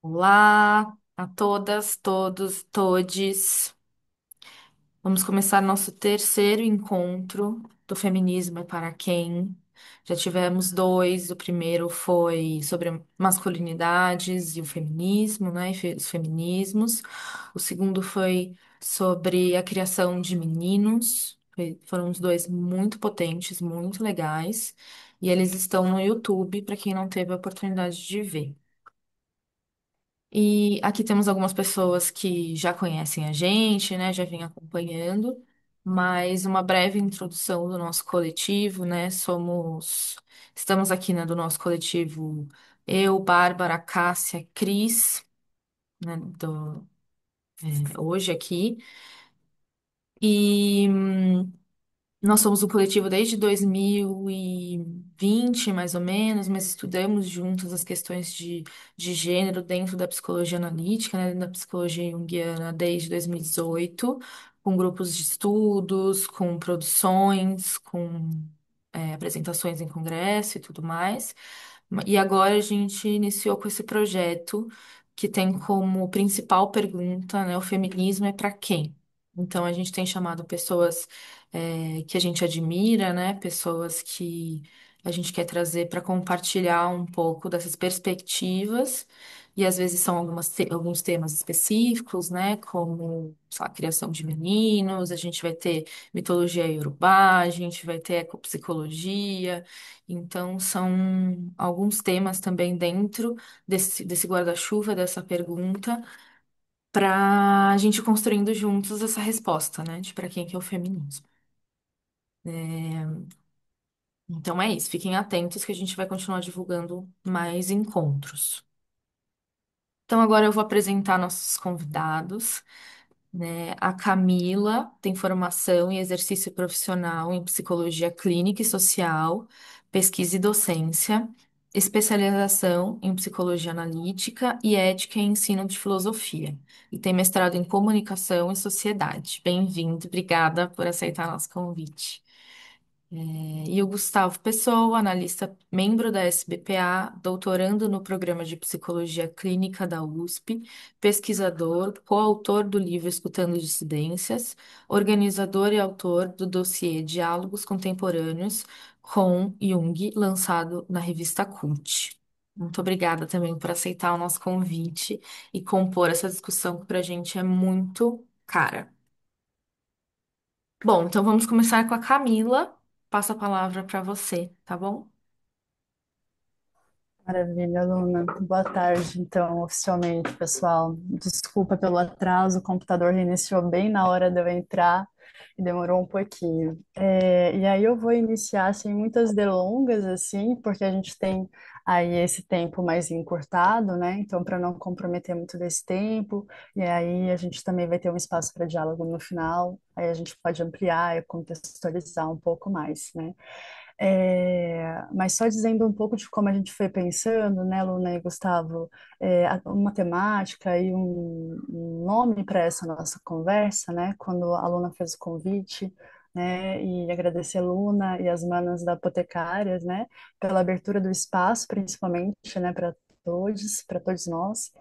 Olá a todas, todos, todes. Vamos começar nosso terceiro encontro do Feminismo é para quem? Já tivemos dois. O primeiro foi sobre masculinidades e o feminismo, né? Os feminismos. O segundo foi sobre a criação de meninos. Foram os dois muito potentes, muito legais. E eles estão no YouTube, para quem não teve a oportunidade de ver. E aqui temos algumas pessoas que já conhecem a gente, né? Já vêm acompanhando, mas uma breve introdução do nosso coletivo, né? Estamos aqui, né, do nosso coletivo, eu, Bárbara, Cássia, Cris, né, hoje aqui. E nós somos um coletivo desde 2020, mais ou menos, mas estudamos juntos as questões de gênero dentro da psicologia analítica, né, dentro da psicologia junguiana desde 2018, com grupos de estudos, com produções, com apresentações em congresso e tudo mais. E agora a gente iniciou com esse projeto que tem como principal pergunta, né, o feminismo é para quem? Então a gente tem chamado pessoas que a gente admira, né? Pessoas que a gente quer trazer para compartilhar um pouco dessas perspectivas. E às vezes são alguns temas específicos, né? Como, sei lá, criação de meninos, a gente vai ter mitologia iorubá, a gente vai ter ecopsicologia. Então, são alguns temas também dentro desse guarda-chuva, dessa pergunta, para a gente construindo juntos essa resposta, né? De para quem que é o feminismo. Então é isso, fiquem atentos que a gente vai continuar divulgando mais encontros. Então agora eu vou apresentar nossos convidados, né? A Camila tem formação e exercício profissional em psicologia clínica e social, pesquisa e docência, especialização em psicologia analítica e ética e ensino de filosofia. E tem mestrado em comunicação e sociedade. Bem-vindo, obrigada por aceitar nosso convite. E o Gustavo Pessoa, analista, membro da SBPA, doutorando no programa de Psicologia Clínica da USP, pesquisador, coautor do livro Escutando Dissidências, organizador e autor do dossiê Diálogos Contemporâneos com Jung, lançado na revista Cult. Muito obrigada também por aceitar o nosso convite e compor essa discussão que para a gente é muito cara. Bom, então vamos começar com a Camila. Passo a palavra para você, tá bom? Maravilha, Luna. Boa tarde, então, oficialmente, pessoal. Desculpa pelo atraso, o computador reiniciou bem na hora de eu entrar e demorou um pouquinho. E aí eu vou iniciar sem muitas delongas, assim, porque a gente tem aí esse tempo mais encurtado, né? Então, para não comprometer muito desse tempo, e aí a gente também vai ter um espaço para diálogo no final, aí a gente pode ampliar e contextualizar um pouco mais, né? Mas só dizendo um pouco de como a gente foi pensando, né, Luna e Gustavo, uma temática e um nome para essa nossa conversa, né, quando a Luna fez o convite, né, e agradecer a Luna e as manas da Apotecárias, né, pela abertura do espaço, principalmente, né, para todos nós.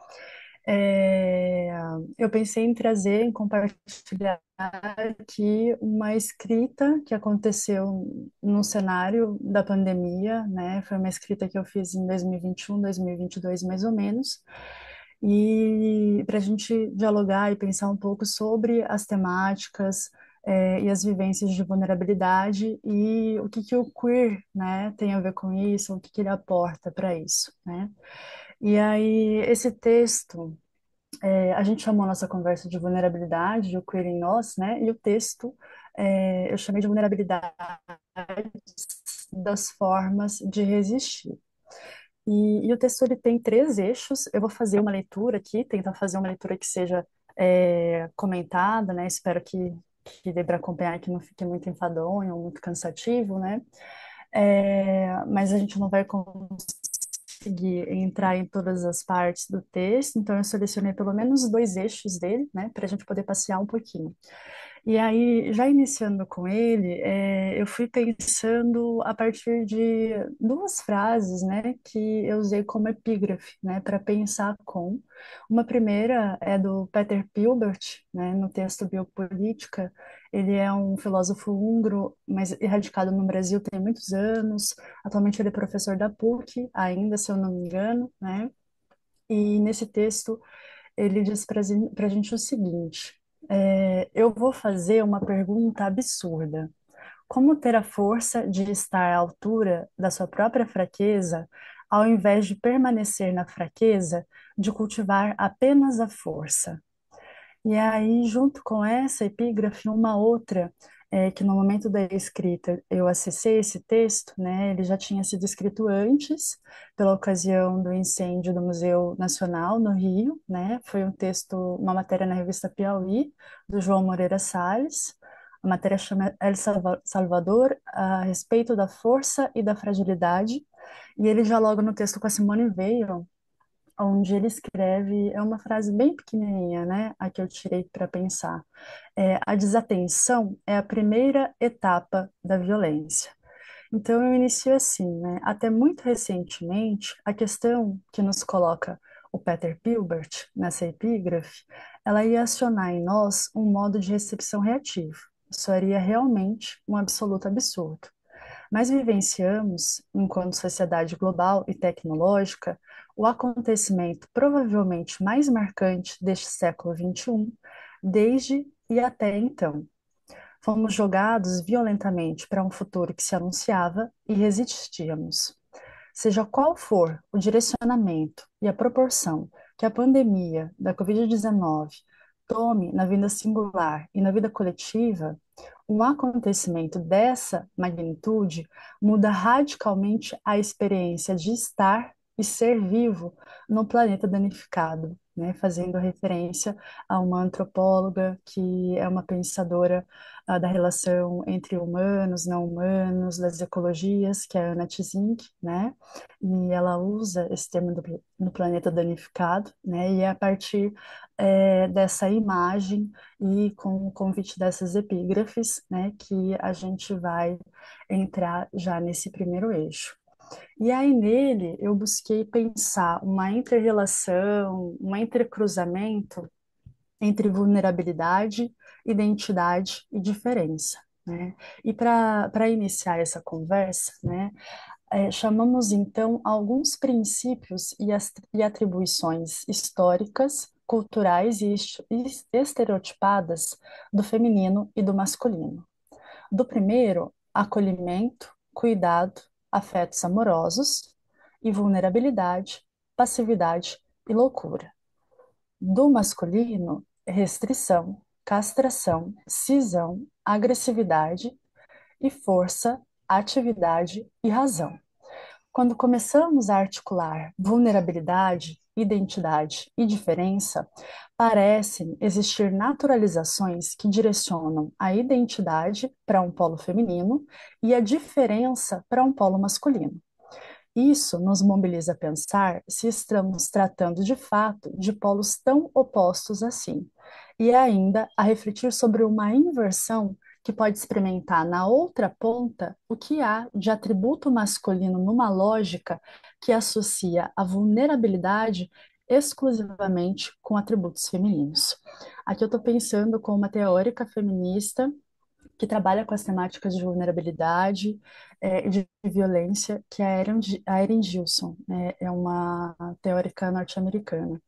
É, eu pensei em trazer, em compartilhar aqui uma escrita que aconteceu no cenário da pandemia, né? Foi uma escrita que eu fiz em 2021, 2022, mais ou menos. E para a gente dialogar e pensar um pouco sobre as temáticas e as vivências de vulnerabilidade e o que que o queer, né, tem a ver com isso, o que que ele aporta para isso, né? E aí, esse texto, a gente chamou a nossa conversa de vulnerabilidade, de o queer em nós, né? E o texto, eu chamei de vulnerabilidade das formas de resistir. E o texto ele tem três eixos. Eu vou fazer uma leitura aqui, tentar fazer uma leitura que seja comentada, né? Espero que dê para acompanhar, que não fique muito enfadonho ou muito cansativo, né? Mas a gente não vai conseguir entrar em todas as partes do texto, então eu selecionei pelo menos dois eixos dele, né, para a gente poder passear um pouquinho. E aí, já iniciando com ele, eu fui pensando a partir de duas frases, né, que eu usei como epígrafe, né, para pensar com. Uma primeira é do Peter Pilbert, né, no texto Biopolítica. Ele é um filósofo húngaro, mas radicado no Brasil tem muitos anos. Atualmente ele é professor da PUC, ainda, se eu não me engano, né. E nesse texto ele diz para a gente o seguinte: eu vou fazer uma pergunta absurda. Como ter a força de estar à altura da sua própria fraqueza, ao invés de permanecer na fraqueza, de cultivar apenas a força? E aí, junto com essa epígrafe, uma outra, que no momento da escrita eu acessei esse texto, né? Ele já tinha sido escrito antes, pela ocasião do incêndio do Museu Nacional no Rio, né? Foi um texto, uma matéria na revista Piauí, do João Moreira Salles. A matéria chama Salvador, a respeito da força e da fragilidade. E ele dialoga no texto com a Simone Weil, onde ele escreve, é uma frase bem pequenininha, né, a que eu tirei para pensar. A desatenção é a primeira etapa da violência. Então eu inicio assim, né, até muito recentemente, a questão que nos coloca o Peter Pilbert nessa epígrafe, ela ia acionar em nós um modo de recepção reativo. Isso seria realmente um absoluto absurdo. Mas vivenciamos, enquanto sociedade global e tecnológica, o acontecimento provavelmente mais marcante deste século XXI, desde e até então. Fomos jogados violentamente para um futuro que se anunciava e resistíamos. Seja qual for o direcionamento e a proporção que a pandemia da Covid-19 tome na vida singular e na vida coletiva, um acontecimento dessa magnitude muda radicalmente a experiência de estar e ser vivo no planeta danificado, né? Fazendo referência a uma antropóloga que é uma pensadora da relação entre humanos, não humanos, das ecologias, que é a Anna Tizink, né? E ela usa esse termo do planeta danificado, né? E é a partir dessa imagem e com o convite dessas epígrafes, né, que a gente vai entrar já nesse primeiro eixo. E aí nele eu busquei pensar uma interrelação, um entrecruzamento entre vulnerabilidade, identidade e diferença. Né? E para iniciar essa conversa, né, chamamos então alguns princípios e atribuições históricas, culturais e estereotipadas do feminino e do masculino. Do primeiro, acolhimento, cuidado, afetos amorosos, e vulnerabilidade, passividade e loucura. Do masculino, restrição, castração, cisão, agressividade e força, atividade e razão. Quando começamos a articular vulnerabilidade, identidade e diferença, parecem existir naturalizações que direcionam a identidade para um polo feminino e a diferença para um polo masculino. Isso nos mobiliza a pensar se estamos tratando de fato de polos tão opostos assim, e ainda a refletir sobre uma inversão que pode experimentar na outra ponta o que há de atributo masculino numa lógica que associa a vulnerabilidade exclusivamente com atributos femininos. Aqui eu estou pensando com uma teórica feminista que trabalha com as temáticas de vulnerabilidade e de violência, que é a Erin Gilson, né? É uma teórica norte-americana.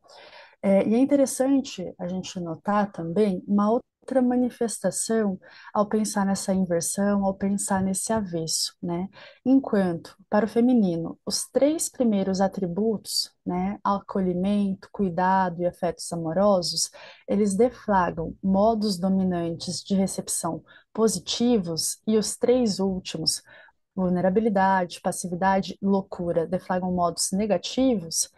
E é interessante a gente notar também uma outra manifestação ao pensar nessa inversão, ao pensar nesse avesso, né? Enquanto, para o feminino, os três primeiros atributos, né, acolhimento, cuidado e afetos amorosos, eles deflagram modos dominantes de recepção positivos e os três últimos, vulnerabilidade, passividade, loucura, deflagram modos negativos.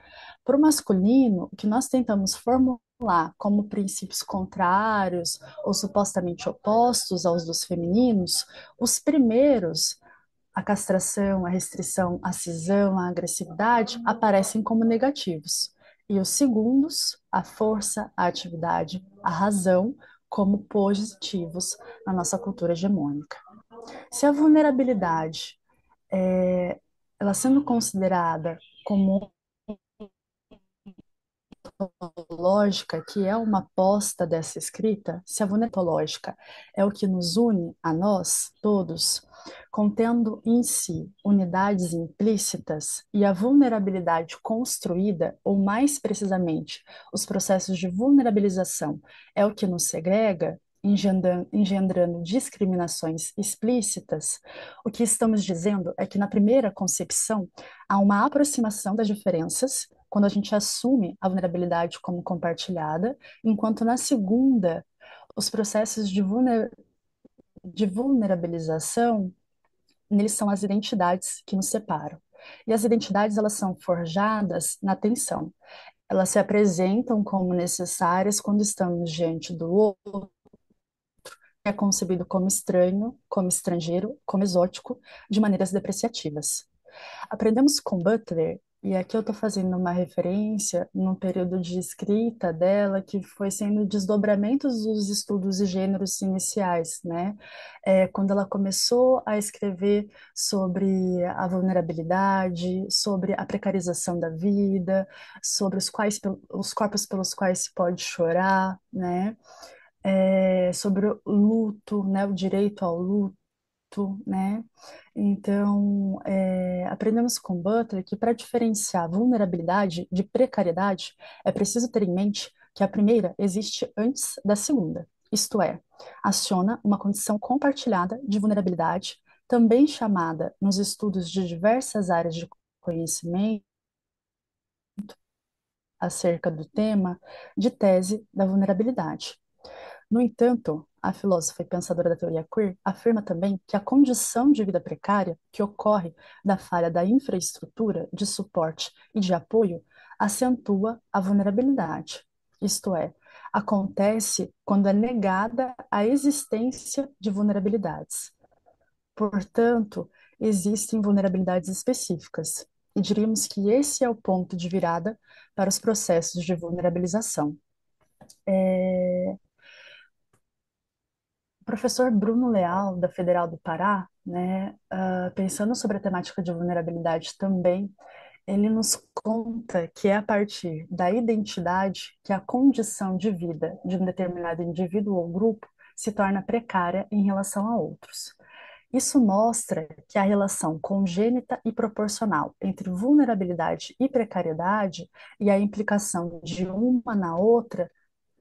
Para o masculino, o que nós tentamos formular como princípios contrários ou supostamente opostos aos dos femininos, os primeiros, a castração, a restrição, a cisão, a agressividade, aparecem como negativos. E os segundos, a força, a atividade, a razão, como positivos na nossa cultura hegemônica. Se a vulnerabilidade ela sendo considerada como lógica, que é uma aposta dessa escrita, se a vulnerabilidade é o que nos une a nós todos, contendo em si unidades implícitas e a vulnerabilidade construída, ou mais precisamente, os processos de vulnerabilização, é o que nos segrega, engendrando discriminações explícitas, o que estamos dizendo é que na primeira concepção há uma aproximação das diferenças quando a gente assume a vulnerabilidade como compartilhada, enquanto na segunda, os processos de vulnerabilização, neles são as identidades que nos separam. E as identidades, elas são forjadas na tensão. Elas se apresentam como necessárias quando estamos diante do outro, que é concebido como estranho, como estrangeiro, como exótico, de maneiras depreciativas. Aprendemos com Butler, e aqui eu estou fazendo uma referência num período de escrita dela que foi sendo desdobramentos dos estudos de gêneros iniciais, né? Quando ela começou a escrever sobre a vulnerabilidade, sobre a precarização da vida, sobre os corpos pelos quais se pode chorar, né? Sobre o luto, né? O direito ao luto, né? Então, aprendemos com Butler que para diferenciar vulnerabilidade de precariedade, é preciso ter em mente que a primeira existe antes da segunda, isto é, aciona uma condição compartilhada de vulnerabilidade, também chamada nos estudos de diversas áreas de conhecimento acerca do tema de tese da vulnerabilidade. No entanto, a filósofa e pensadora da teoria queer afirma também que a condição de vida precária, que ocorre da falha da infraestrutura de suporte e de apoio, acentua a vulnerabilidade. Isto é, acontece quando é negada a existência de vulnerabilidades. Portanto, existem vulnerabilidades específicas, e diríamos que esse é o ponto de virada para os processos de vulnerabilização. O professor Bruno Leal, da Federal do Pará, né, pensando sobre a temática de vulnerabilidade também, ele nos conta que é a partir da identidade que a condição de vida de um determinado indivíduo ou grupo se torna precária em relação a outros. Isso mostra que a relação congênita e proporcional entre vulnerabilidade e precariedade e a implicação de uma na outra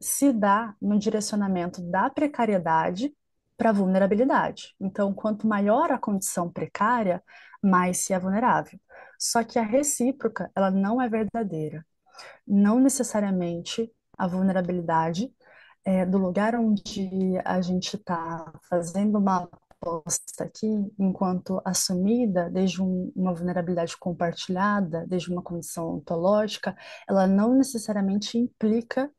se dá no direcionamento da precariedade para a vulnerabilidade. Então, quanto maior a condição precária, mais se é vulnerável. Só que a recíproca, ela não é verdadeira. Não necessariamente a vulnerabilidade do lugar onde a gente está fazendo uma aposta aqui, enquanto assumida, desde uma vulnerabilidade compartilhada, desde uma condição ontológica, ela não necessariamente implica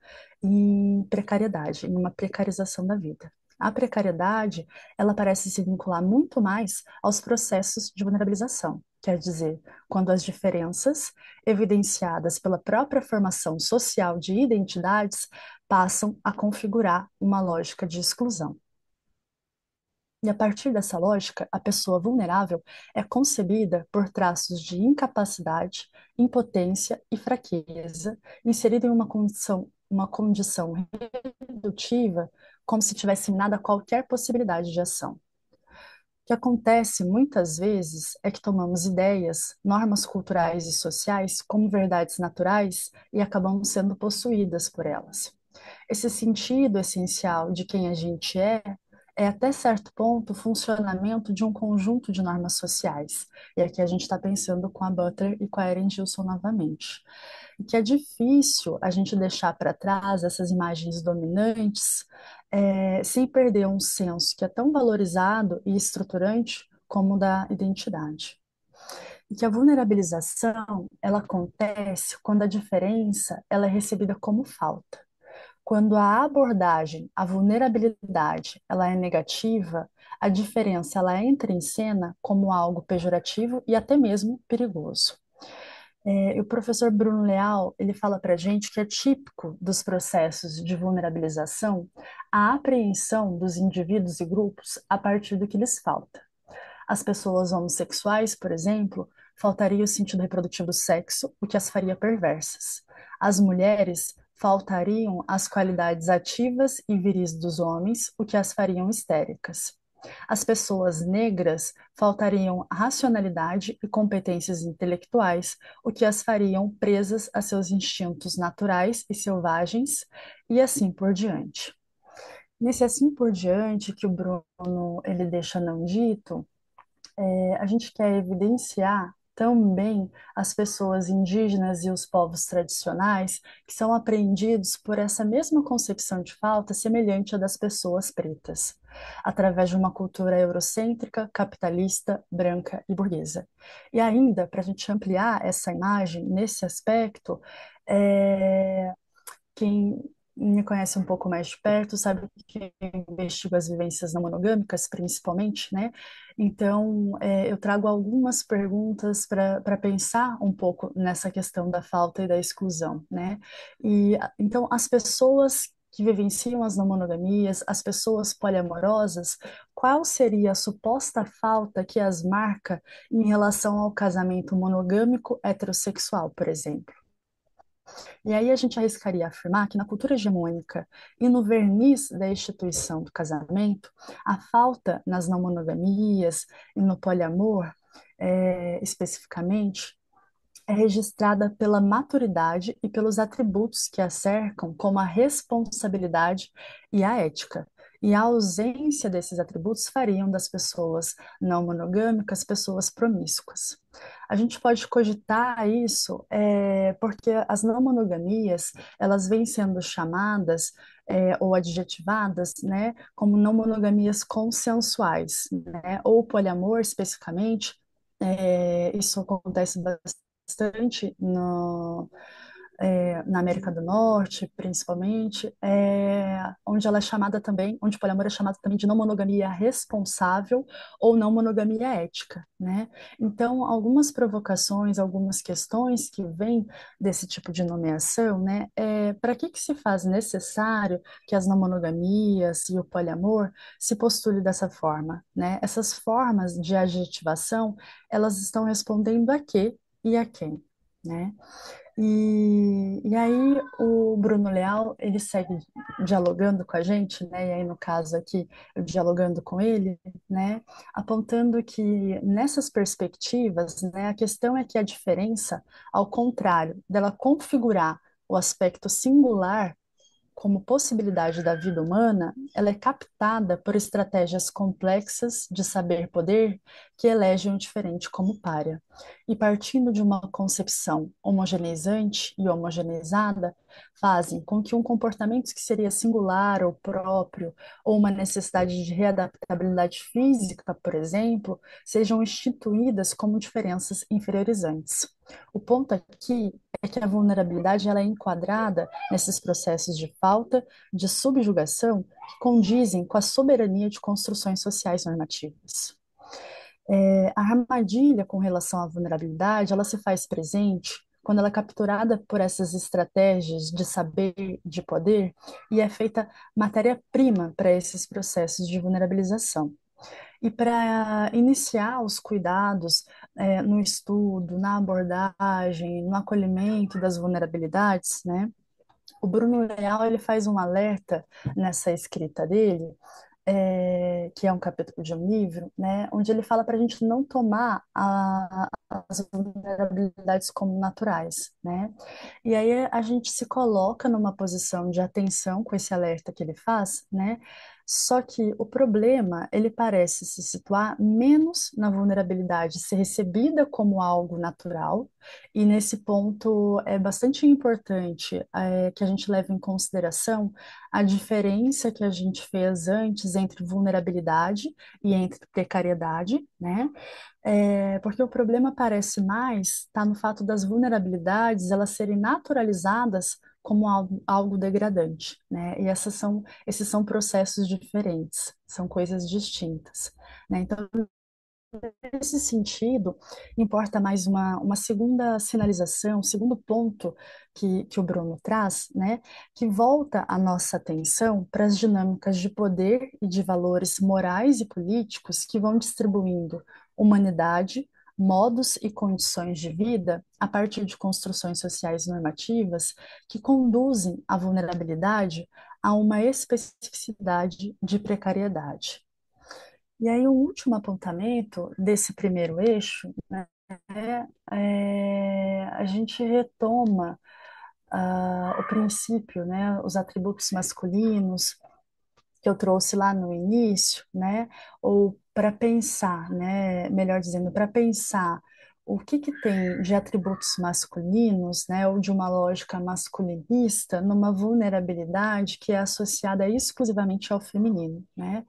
em precariedade, em uma precarização da vida. A precariedade, ela parece se vincular muito mais aos processos de vulnerabilização, quer dizer, quando as diferenças evidenciadas pela própria formação social de identidades passam a configurar uma lógica de exclusão. E a partir dessa lógica, a pessoa vulnerável é concebida por traços de incapacidade, impotência e fraqueza, inserida em uma condição redutiva, como se tivesse minada qualquer possibilidade de ação. O que acontece muitas vezes é que tomamos ideias, normas culturais e sociais como verdades naturais e acabamos sendo possuídas por elas. Esse sentido essencial de quem a gente é até certo ponto o funcionamento de um conjunto de normas sociais. E aqui a gente está pensando com a Butler e com a Erin Gilson novamente. E que é difícil a gente deixar para trás essas imagens dominantes sem perder um senso que é tão valorizado e estruturante como o da identidade. E que a vulnerabilização ela acontece quando a diferença ela é recebida como falta. Quando a abordagem, a vulnerabilidade, ela é negativa, a diferença ela entra em cena como algo pejorativo e até mesmo perigoso. E o professor Bruno Leal, ele fala para a gente que é típico dos processos de vulnerabilização a apreensão dos indivíduos e grupos a partir do que lhes falta. As pessoas homossexuais, por exemplo, faltaria o sentido reprodutivo do sexo, o que as faria perversas. As mulheres faltariam as qualidades ativas e viris dos homens, o que as fariam histéricas. As pessoas negras faltariam racionalidade e competências intelectuais, o que as fariam presas a seus instintos naturais e selvagens, e assim por diante. Nesse assim por diante que o Bruno ele deixa não dito, a gente quer evidenciar também as pessoas indígenas e os povos tradicionais que são apreendidos por essa mesma concepção de falta semelhante à das pessoas pretas, através de uma cultura eurocêntrica, capitalista, branca e burguesa. E ainda, para a gente ampliar essa imagem nesse aspecto, é, quem me conhece um pouco mais de perto sabe que eu investigo as vivências não monogâmicas, principalmente, né? Então, eu trago algumas perguntas para pensar um pouco nessa questão da falta e da exclusão, né? Então, as pessoas que vivenciam as não monogamias, as pessoas poliamorosas, qual seria a suposta falta que as marca em relação ao casamento monogâmico heterossexual, por exemplo? E aí a gente arriscaria afirmar que na cultura hegemônica e no verniz da instituição do casamento, a falta nas não monogamias e no poliamor, especificamente, é registrada pela maturidade e pelos atributos que a cercam, como a responsabilidade e a ética. E a ausência desses atributos fariam das pessoas não monogâmicas pessoas promíscuas. A gente pode cogitar isso porque as não monogamias elas vêm sendo chamadas ou adjetivadas, né, como não monogamias consensuais, né, ou poliamor especificamente. Isso acontece bastante na América do Norte, principalmente, onde ela é chamada também, onde o poliamor é chamado também de não monogamia responsável ou não monogamia ética, né? Então, algumas provocações, algumas questões que vêm desse tipo de nomeação, né? Para que se faz necessário que as não monogamias e o poliamor se postule dessa forma, né? Essas formas de adjetivação, elas estão respondendo a quê e a quem, né? E aí o Bruno Leal, ele segue dialogando com a gente, né? E aí no caso aqui, eu dialogando com ele, né? Apontando que nessas perspectivas, né? A questão é que a diferença, ao contrário dela configurar o aspecto singular como possibilidade da vida humana, ela é captada por estratégias complexas de saber-poder que elegem o diferente como pária. E partindo de uma concepção homogeneizante e homogeneizada, fazem com que um comportamento que seria singular ou próprio, ou uma necessidade de readaptabilidade física, por exemplo, sejam instituídas como diferenças inferiorizantes. O ponto aqui é que a vulnerabilidade ela é enquadrada nesses processos de falta, de subjugação, que condizem com a soberania de construções sociais normativas. A armadilha com relação à vulnerabilidade, ela se faz presente quando ela é capturada por essas estratégias de saber, de poder, e é feita matéria-prima para esses processos de vulnerabilização. E para iniciar os cuidados no estudo, na abordagem, no acolhimento das vulnerabilidades, né, o Bruno Leal ele faz um alerta nessa escrita dele, que é um capítulo de um livro, né, onde ele fala para a gente não tomar as vulnerabilidades como naturais, né? E aí a gente se coloca numa posição de atenção com esse alerta que ele faz, né? Só que o problema, ele parece se situar menos na vulnerabilidade ser recebida como algo natural, e nesse ponto é bastante importante que a gente leve em consideração a diferença que a gente fez antes entre vulnerabilidade e entre precariedade, né? Porque o problema parece mais estar no fato das vulnerabilidades elas serem naturalizadas como algo degradante, né? E esses são processos diferentes, são coisas distintas, né? Então, Nesse sentido, importa mais uma segunda sinalização, um segundo ponto que o Bruno traz, né, que volta a nossa atenção para as dinâmicas de poder e de valores morais e políticos que vão distribuindo humanidade, modos e condições de vida a partir de construções sociais normativas que conduzem a vulnerabilidade a uma especificidade de precariedade. E aí, o último apontamento desse primeiro eixo, né, a gente retoma o princípio, né, os atributos masculinos que eu trouxe lá no início, né, ou para pensar, né, melhor dizendo, para pensar o que tem de atributos masculinos, né, ou de uma lógica masculinista numa vulnerabilidade que é associada exclusivamente ao feminino, né?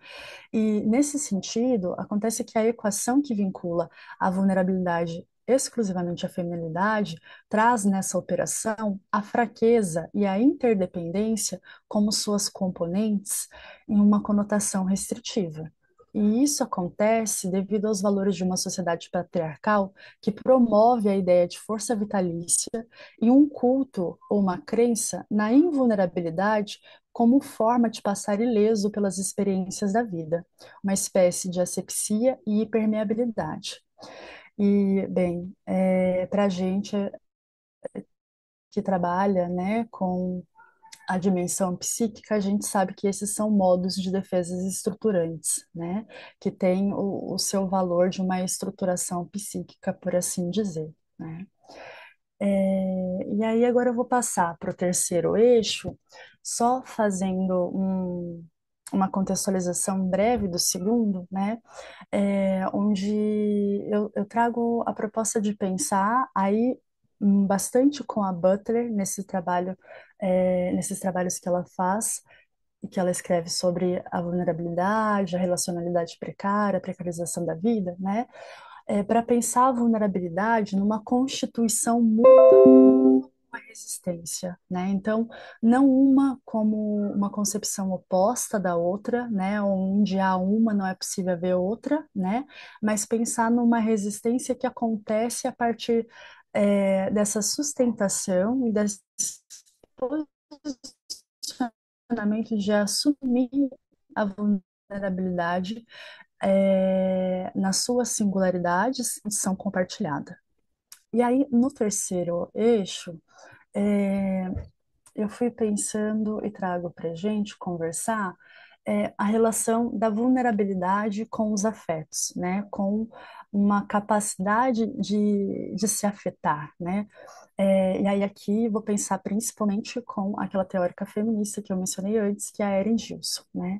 E, nesse sentido, acontece que a equação que vincula a vulnerabilidade exclusivamente à feminilidade traz nessa operação a fraqueza e a interdependência como suas componentes em uma conotação restritiva. E isso acontece devido aos valores de uma sociedade patriarcal que promove a ideia de força vitalícia e um culto ou uma crença na invulnerabilidade como forma de passar ileso pelas experiências da vida, uma espécie de asepsia e hipermeabilidade. E, bem, para a gente que trabalha, né, com a dimensão psíquica, a gente sabe que esses são modos de defesas estruturantes, né, que têm o seu valor de uma estruturação psíquica, por assim dizer, né. E aí agora eu vou passar para o terceiro eixo, só fazendo uma contextualização breve do segundo, né? Onde eu trago a proposta de pensar aí bastante com a Butler nesse trabalho, nesses trabalhos que ela faz e que ela escreve sobre a vulnerabilidade, a relacionalidade precária, a precarização da vida, né? Para pensar a vulnerabilidade numa constituição mútua, uma resistência, né? Então, não uma como uma concepção oposta da outra, né? Onde há uma não é possível haver outra, né? Mas pensar numa resistência que acontece a partir dessa sustentação e desse posicionamento de assumir a vulnerabilidade nas suas singularidades, são compartilhada. E aí, no terceiro eixo, é, eu fui pensando e trago para a gente conversar a relação da vulnerabilidade com os afetos, né? Com uma capacidade de se afetar, né? E aí aqui vou pensar principalmente com aquela teórica feminista que eu mencionei antes, que é a Erin Gilson, né?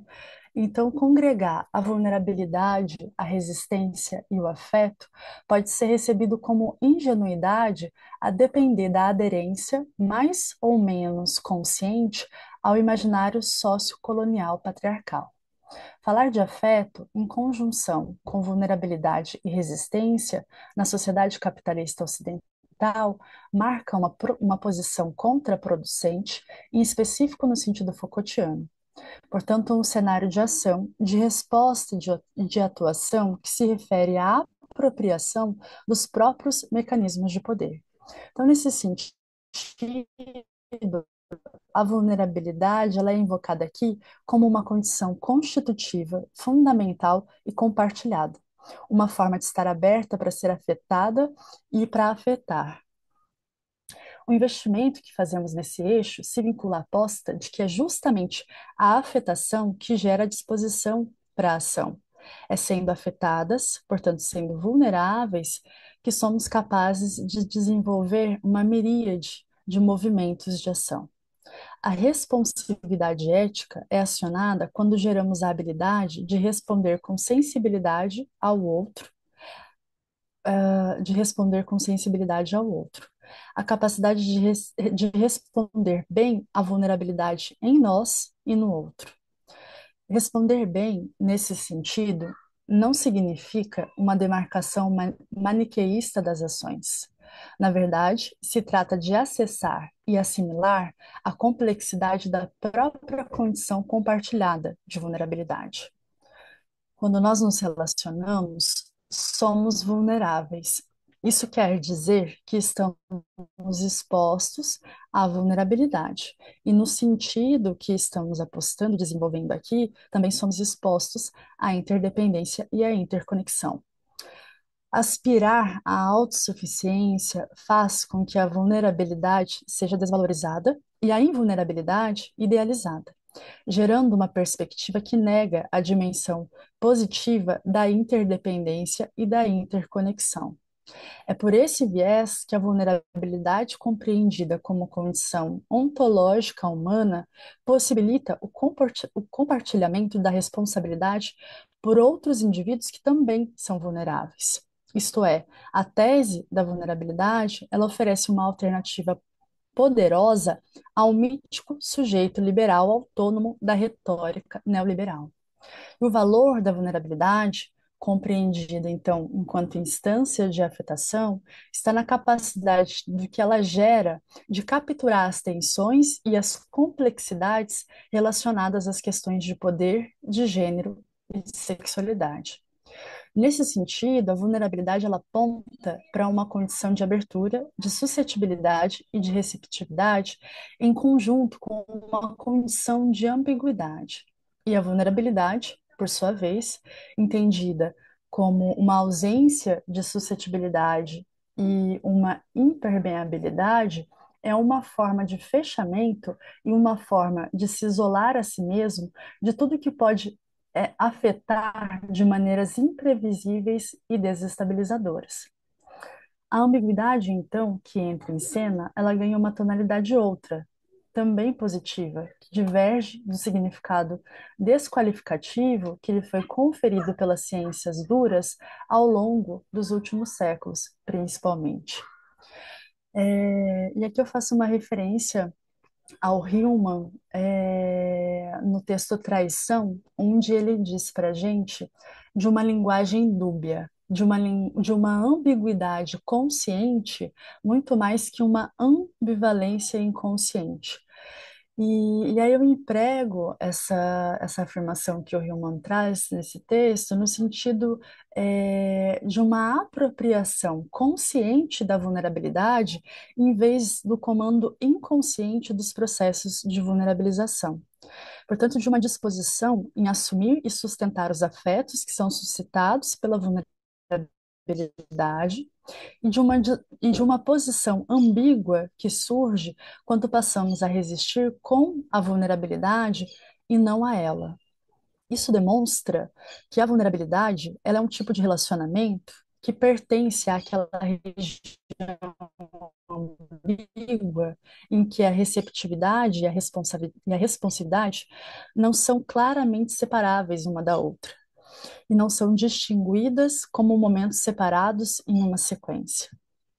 Então, congregar a vulnerabilidade, a resistência e o afeto pode ser recebido como ingenuidade a depender da aderência, mais ou menos consciente, ao imaginário sociocolonial patriarcal. Falar de afeto em conjunção com vulnerabilidade e resistência na sociedade capitalista ocidental marca uma posição contraproducente, em específico no sentido Foucaultiano. Portanto, um cenário de ação, de resposta e de atuação que se refere à apropriação dos próprios mecanismos de poder. Então, nesse sentido, a vulnerabilidade ela é invocada aqui como uma condição constitutiva, fundamental e compartilhada, uma forma de estar aberta para ser afetada e para afetar. O investimento que fazemos nesse eixo se vincula à aposta de que é justamente a afetação que gera a disposição para a ação. É sendo afetadas, portanto, sendo vulneráveis, que somos capazes de desenvolver uma miríade de movimentos de ação. A responsividade ética é acionada quando geramos a habilidade de responder com sensibilidade ao outro, a capacidade de responder bem à vulnerabilidade em nós e no outro. Responder bem, nesse sentido, não significa uma demarcação maniqueísta das ações. Na verdade, se trata de acessar e assimilar a complexidade da própria condição compartilhada de vulnerabilidade. Quando nós nos relacionamos, somos vulneráveis. Isso quer dizer que estamos expostos à vulnerabilidade. E no sentido que estamos apostando, desenvolvendo aqui, também somos expostos à interdependência e à interconexão. Aspirar à autossuficiência faz com que a vulnerabilidade seja desvalorizada e a invulnerabilidade idealizada, gerando uma perspectiva que nega a dimensão positiva da interdependência e da interconexão. É por esse viés que a vulnerabilidade compreendida como condição ontológica humana possibilita o compartilhamento da responsabilidade por outros indivíduos que também são vulneráveis. Isto é, a tese da vulnerabilidade, ela oferece uma alternativa poderosa ao mítico sujeito liberal autônomo da retórica neoliberal. E o valor da vulnerabilidade, compreendida então enquanto instância de afetação, está na capacidade do que ela gera de capturar as tensões e as complexidades relacionadas às questões de poder, de gênero e de sexualidade. Nesse sentido, a vulnerabilidade ela aponta para uma condição de abertura, de suscetibilidade e de receptividade em conjunto com uma condição de ambiguidade. E a vulnerabilidade, por sua vez, entendida como uma ausência de suscetibilidade e uma impermeabilidade, é uma forma de fechamento e uma forma de se isolar a si mesmo de tudo que pode afetar de maneiras imprevisíveis e desestabilizadoras. A ambiguidade, então, que entra em cena, ela ganha uma tonalidade outra, também positiva, que diverge do significado desqualificativo que lhe foi conferido pelas ciências duras ao longo dos últimos séculos, principalmente. E aqui eu faço uma referência ao Hillman, no texto Traição, onde ele diz para a gente de uma linguagem dúbia, de uma ambiguidade consciente, muito mais que uma ambivalência inconsciente. E aí eu emprego essa afirmação que o Hillman traz nesse texto no sentido de uma apropriação consciente da vulnerabilidade em vez do comando inconsciente dos processos de vulnerabilização. Portanto, de uma disposição em assumir e sustentar os afetos que são suscitados pela vulnerabilidade e de uma posição ambígua que surge quando passamos a resistir com a vulnerabilidade e não a ela. Isso demonstra que a vulnerabilidade ela é um tipo de relacionamento que pertence àquela região ambígua em que a receptividade e a responsividade não são claramente separáveis uma da outra e não são distinguidas como momentos separados em uma sequência.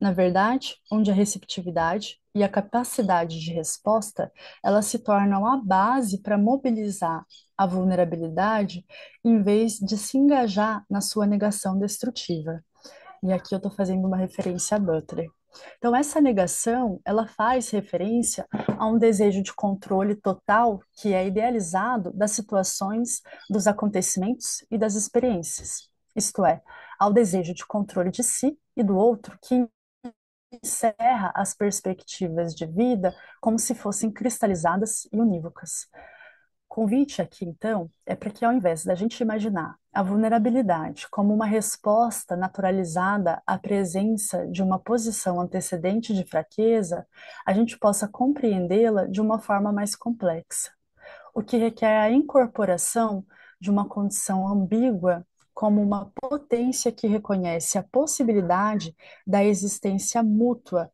Na verdade, onde a receptividade e a capacidade de resposta, elas se tornam a base para mobilizar a vulnerabilidade em vez de se engajar na sua negação destrutiva. E aqui eu estou fazendo uma referência a Butler. Então, essa negação, ela faz referência a um desejo de controle total que é idealizado das situações, dos acontecimentos e das experiências. Isto é, ao desejo de controle de si e do outro que encerra as perspectivas de vida como se fossem cristalizadas e unívocas. O convite aqui, então, é para que, ao invés da gente imaginar a vulnerabilidade como uma resposta naturalizada à presença de uma posição antecedente de fraqueza, a gente possa compreendê-la de uma forma mais complexa, o que requer a incorporação de uma condição ambígua como uma potência que reconhece a possibilidade da existência mútua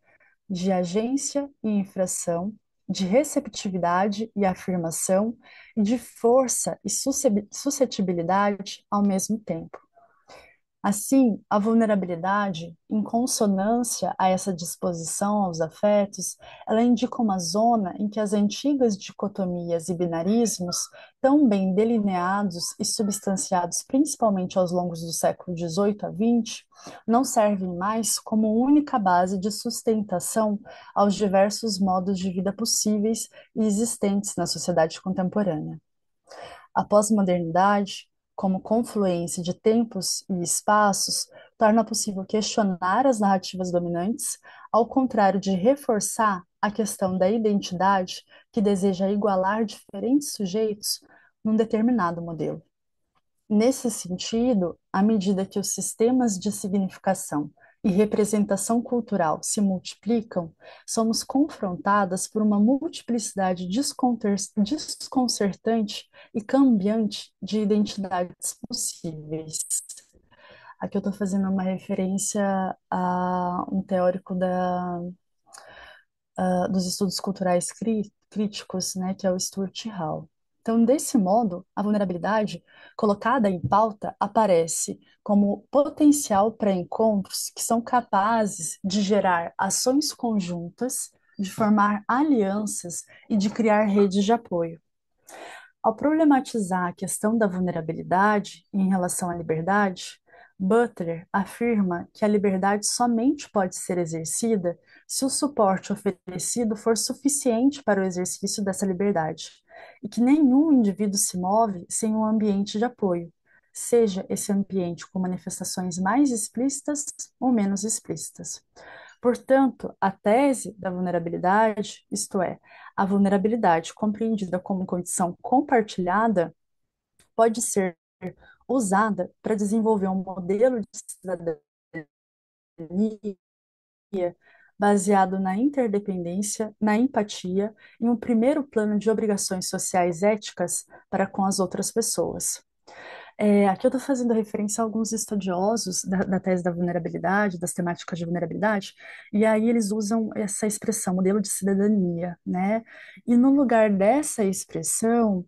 de agência e infração, de receptividade e afirmação, e de força e suscetibilidade ao mesmo tempo. Assim, a vulnerabilidade, em consonância a essa disposição aos afetos, ela indica uma zona em que as antigas dicotomias e binarismos, tão bem delineados e substanciados principalmente aos longos do século XVIII a XX, não servem mais como única base de sustentação aos diversos modos de vida possíveis e existentes na sociedade contemporânea. A pós-modernidade, como confluência de tempos e espaços, torna possível questionar as narrativas dominantes, ao contrário de reforçar a questão da identidade que deseja igualar diferentes sujeitos num determinado modelo. Nesse sentido, à medida que os sistemas de significação e representação cultural se multiplicam, somos confrontadas por uma multiplicidade desconcertante e cambiante de identidades possíveis. Aqui eu estou fazendo uma referência a um teórico dos estudos culturais críticos, né, que é o Stuart Hall. Então, desse modo, a vulnerabilidade colocada em pauta aparece como potencial para encontros que são capazes de gerar ações conjuntas, de formar alianças e de criar redes de apoio. Ao problematizar a questão da vulnerabilidade em relação à liberdade, Butler afirma que a liberdade somente pode ser exercida se o suporte oferecido for suficiente para o exercício dessa liberdade, e que nenhum indivíduo se move sem um ambiente de apoio, seja esse ambiente com manifestações mais explícitas ou menos explícitas. Portanto, a tese da vulnerabilidade, isto é, a vulnerabilidade compreendida como condição compartilhada, pode ser usada para desenvolver um modelo de cidadania baseado na interdependência, na empatia e um primeiro plano de obrigações sociais éticas para com as outras pessoas. Aqui eu estou fazendo referência a alguns estudiosos da tese da vulnerabilidade, das temáticas de vulnerabilidade, e aí eles usam essa expressão, modelo de cidadania, né? E no lugar dessa expressão,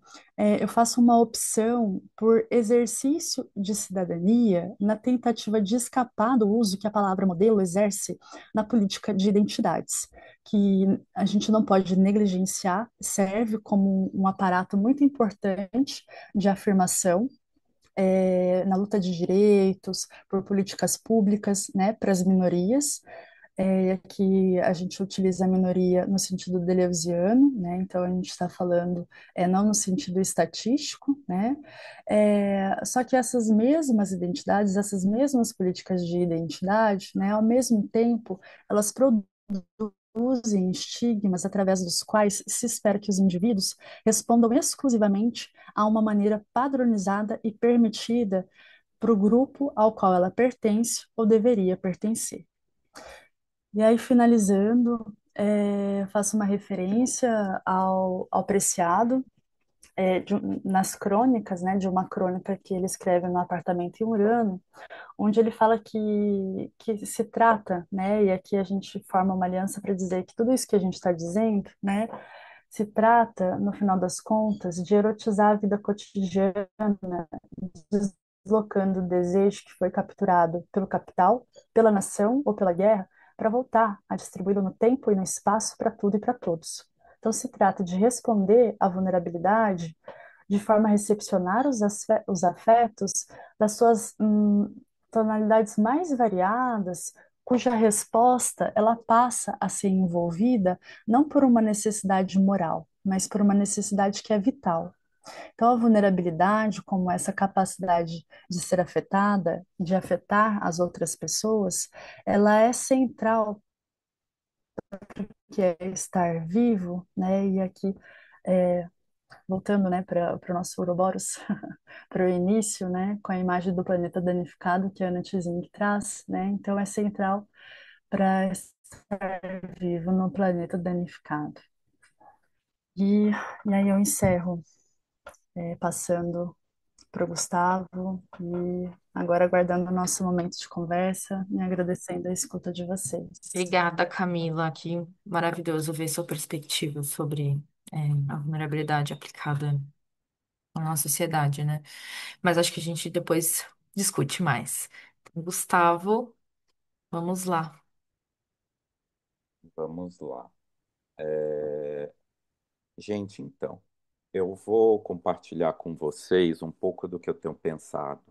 eu faço uma opção por exercício de cidadania na tentativa de escapar do uso que a palavra modelo exerce na política de identidades, que a gente não pode negligenciar, serve como um aparato muito importante de afirmação na luta de direitos, por políticas públicas, né, para as minorias. Aqui a gente utiliza a minoria no sentido deleuziano, né, então a gente está falando não no sentido estatístico, né, só que essas mesmas identidades, essas mesmas políticas de identidade, né, ao mesmo tempo, elas produzem estigmas através dos quais se espera que os indivíduos respondam exclusivamente a uma maneira padronizada e permitida para o grupo ao qual ela pertence ou deveria pertencer. E aí, finalizando, faço uma referência ao Preciado, nas crônicas, né, de uma crônica que ele escreve no apartamento em Urano, onde ele fala que se trata, né, e aqui a gente forma uma aliança para dizer que tudo isso que a gente está dizendo, né, se trata, no final das contas, de erotizar a vida cotidiana, deslocando o desejo que foi capturado pelo capital, pela nação ou pela guerra, para voltar a distribuí-lo no tempo e no espaço para tudo e para todos. Então, se trata de responder à vulnerabilidade de forma a recepcionar os afetos das suas tonalidades mais variadas, cuja resposta ela passa a ser envolvida não por uma necessidade moral, mas por uma necessidade que é vital. Então, a vulnerabilidade, como essa capacidade de ser afetada, de afetar as outras pessoas, ela é central, que é estar vivo, né? E aqui, é, voltando, né, para o nosso Ouroboros, para o início, né, com a imagem do planeta danificado que a Ana Tizing traz, né? Então, é central para estar vivo no planeta danificado. E, e aí eu encerro, passando para o Gustavo e agora aguardando o nosso momento de conversa e agradecendo a escuta de vocês. Obrigada, Camila. Que maravilhoso ver sua perspectiva sobre a vulnerabilidade aplicada na nossa sociedade, né? Mas acho que a gente depois discute mais. Então, Gustavo, vamos lá. Vamos lá. É, Gente, então, eu vou compartilhar com vocês um pouco do que eu tenho pensado.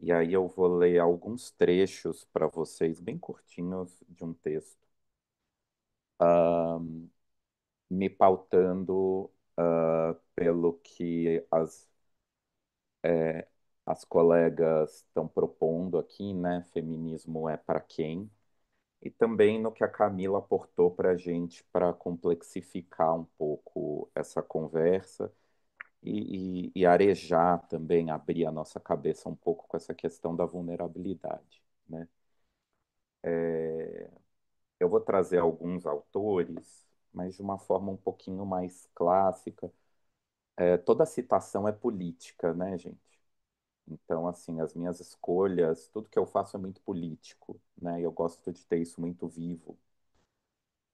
E aí eu vou ler alguns trechos para vocês, bem curtinhos, de um texto, me pautando pelo que As colegas estão propondo aqui, né? Feminismo é para quem? E também no que a Camila aportou para a gente para complexificar um pouco essa conversa e arejar também, abrir a nossa cabeça um pouco com essa questão da vulnerabilidade, né? Eu vou trazer alguns autores, mas de uma forma um pouquinho mais clássica. Toda citação é política, né, gente? Então, assim, as minhas escolhas, tudo que eu faço é muito político, né? E eu gosto de ter isso muito vivo,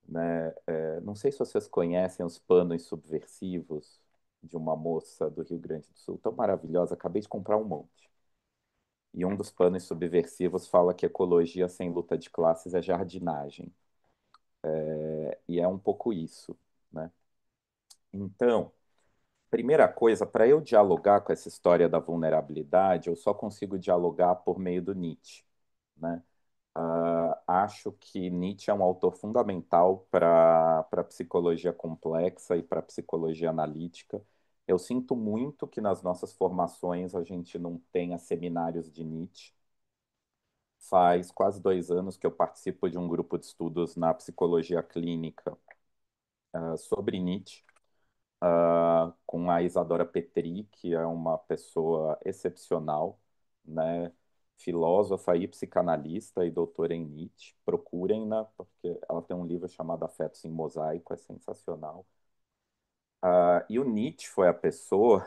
né? Não sei se vocês conhecem os panos subversivos de uma moça do Rio Grande do Sul, tão maravilhosa, acabei de comprar um monte. E um dos panos subversivos fala que ecologia sem luta de classes é jardinagem. E é um pouco isso, né? Então, primeira coisa, para eu dialogar com essa história da vulnerabilidade, eu só consigo dialogar por meio do Nietzsche, né? Acho que Nietzsche é um autor fundamental para a psicologia complexa e para a psicologia analítica. Eu sinto muito que nas nossas formações a gente não tenha seminários de Nietzsche. Faz quase 2 anos que eu participo de um grupo de estudos na psicologia clínica, sobre Nietzsche, com a Isadora Petri, que é uma pessoa excepcional, né? Filósofa e psicanalista e doutora em Nietzsche. Procurem-na, porque ela tem um livro chamado Afetos em Mosaico, é sensacional. E o Nietzsche foi a pessoa,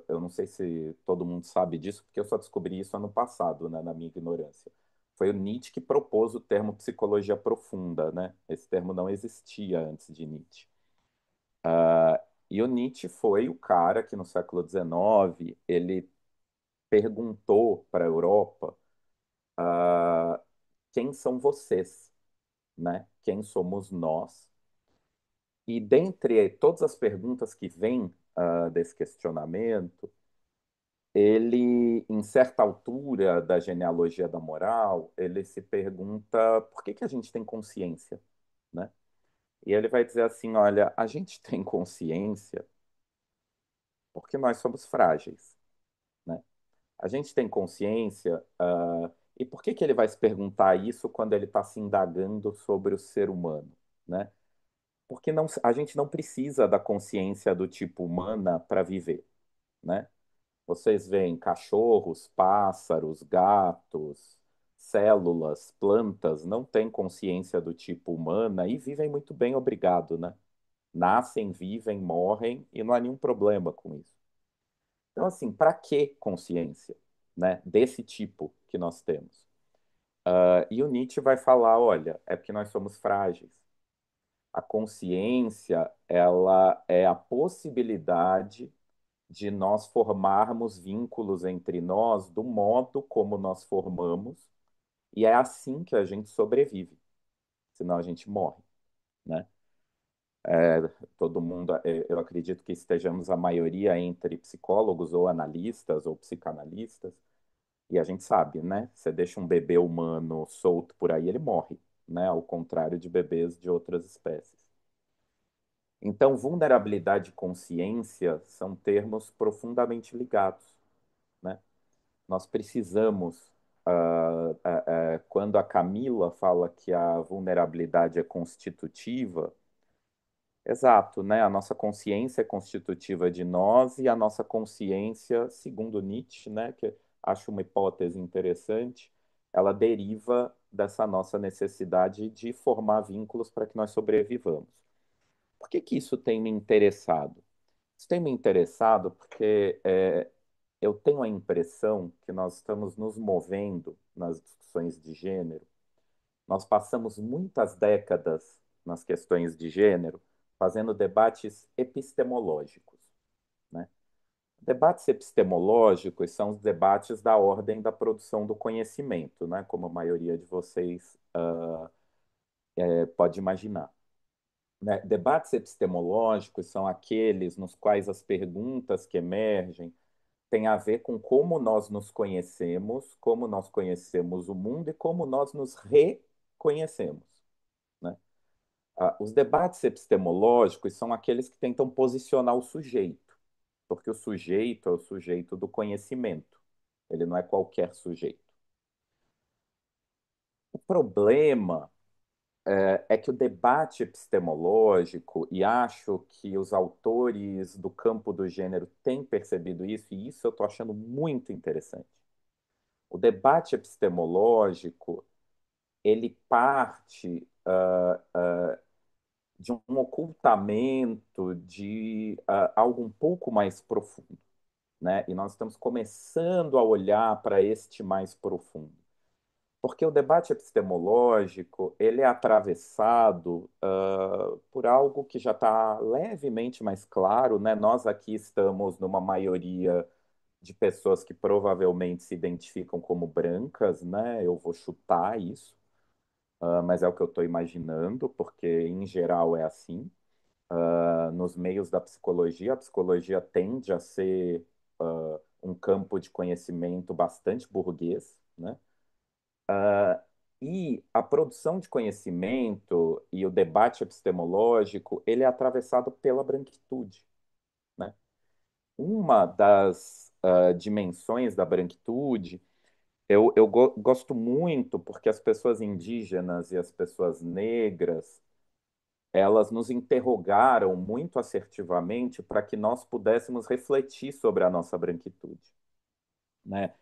eu não sei se todo mundo sabe disso, porque eu só descobri isso ano passado, né, na minha ignorância. Foi o Nietzsche que propôs o termo psicologia profunda, né? Esse termo não existia antes de Nietzsche. E o Nietzsche foi o cara que no século XIX ele perguntou para a Europa, quem são vocês, né? Quem somos nós? E dentre todas as perguntas que vêm desse questionamento, ele, em certa altura da genealogia da moral, ele se pergunta por que que a gente tem consciência, né? E ele vai dizer assim, olha, a gente tem consciência porque nós somos frágeis, né? A gente tem consciência, e por que que ele vai se perguntar isso quando ele está se indagando sobre o ser humano, né? Porque não, a gente não precisa da consciência do tipo humana para viver, né? Vocês veem cachorros, pássaros, gatos, células, plantas, não têm consciência do tipo humana e vivem muito bem, obrigado, né? Nascem, vivem, morrem e não há nenhum problema com isso. Então, assim, para que consciência, né? Desse tipo que nós temos? E o Nietzsche vai falar, olha, é porque nós somos frágeis. A consciência, ela é a possibilidade de nós formarmos vínculos entre nós do modo como nós formamos, e é assim que a gente sobrevive, senão a gente morre, né? Todo mundo, eu acredito que estejamos a maioria entre psicólogos ou analistas ou psicanalistas, e a gente sabe, né? Você deixa um bebê humano solto por aí, ele morre, né? Ao contrário de bebês de outras espécies. Então, vulnerabilidade e consciência são termos profundamente ligados, né? Nós precisamos, quando a Camila fala que a vulnerabilidade é constitutiva, exato, né? A nossa consciência é constitutiva de nós e a nossa consciência, segundo Nietzsche, né, que acho uma hipótese interessante, ela deriva dessa nossa necessidade de formar vínculos para que nós sobrevivamos. Por que que isso tem me interessado? Isso tem me interessado porque eu tenho a impressão que nós estamos nos movendo nas discussões de gênero. Nós passamos muitas décadas nas questões de gênero fazendo debates epistemológicos, né? Debates epistemológicos são os debates da ordem da produção do conhecimento, né? Como a maioria de vocês pode imaginar, né? Debates epistemológicos são aqueles nos quais as perguntas que emergem têm a ver com como nós nos conhecemos, como nós conhecemos o mundo e como nós nos reconhecemos, né? Os debates epistemológicos são aqueles que tentam posicionar o sujeito. porque o sujeito é o sujeito do conhecimento. Ele não é qualquer sujeito. O problema é que o debate epistemológico, e acho que os autores do campo do gênero têm percebido isso, e isso eu estou achando muito interessante. O debate epistemológico, ele parte de um ocultamento de algo um pouco mais profundo, né? E nós estamos começando a olhar para este mais profundo. Porque o debate epistemológico, ele é atravessado por algo que já está levemente mais claro, né? Nós aqui estamos numa maioria de pessoas que provavelmente se identificam como brancas, né? Eu vou chutar isso, mas é o que eu estou imaginando, porque em geral é assim. Nos meios da psicologia, a psicologia tende a ser um campo de conhecimento bastante burguês, né? E a produção de conhecimento e o debate epistemológico, ele é atravessado pela branquitude, né? Uma das dimensões da branquitude, eu gosto muito porque as pessoas indígenas e as pessoas negras, elas nos interrogaram muito assertivamente para que nós pudéssemos refletir sobre a nossa branquitude, né?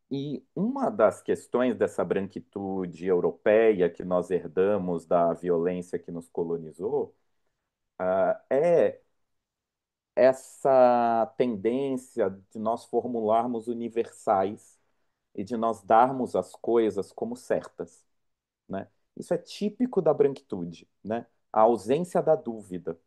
E uma das questões dessa branquitude europeia que nós herdamos da violência que nos colonizou, é essa tendência de nós formularmos universais e de nós darmos as coisas como certas, né? Isso é típico da branquitude, né? A ausência da dúvida,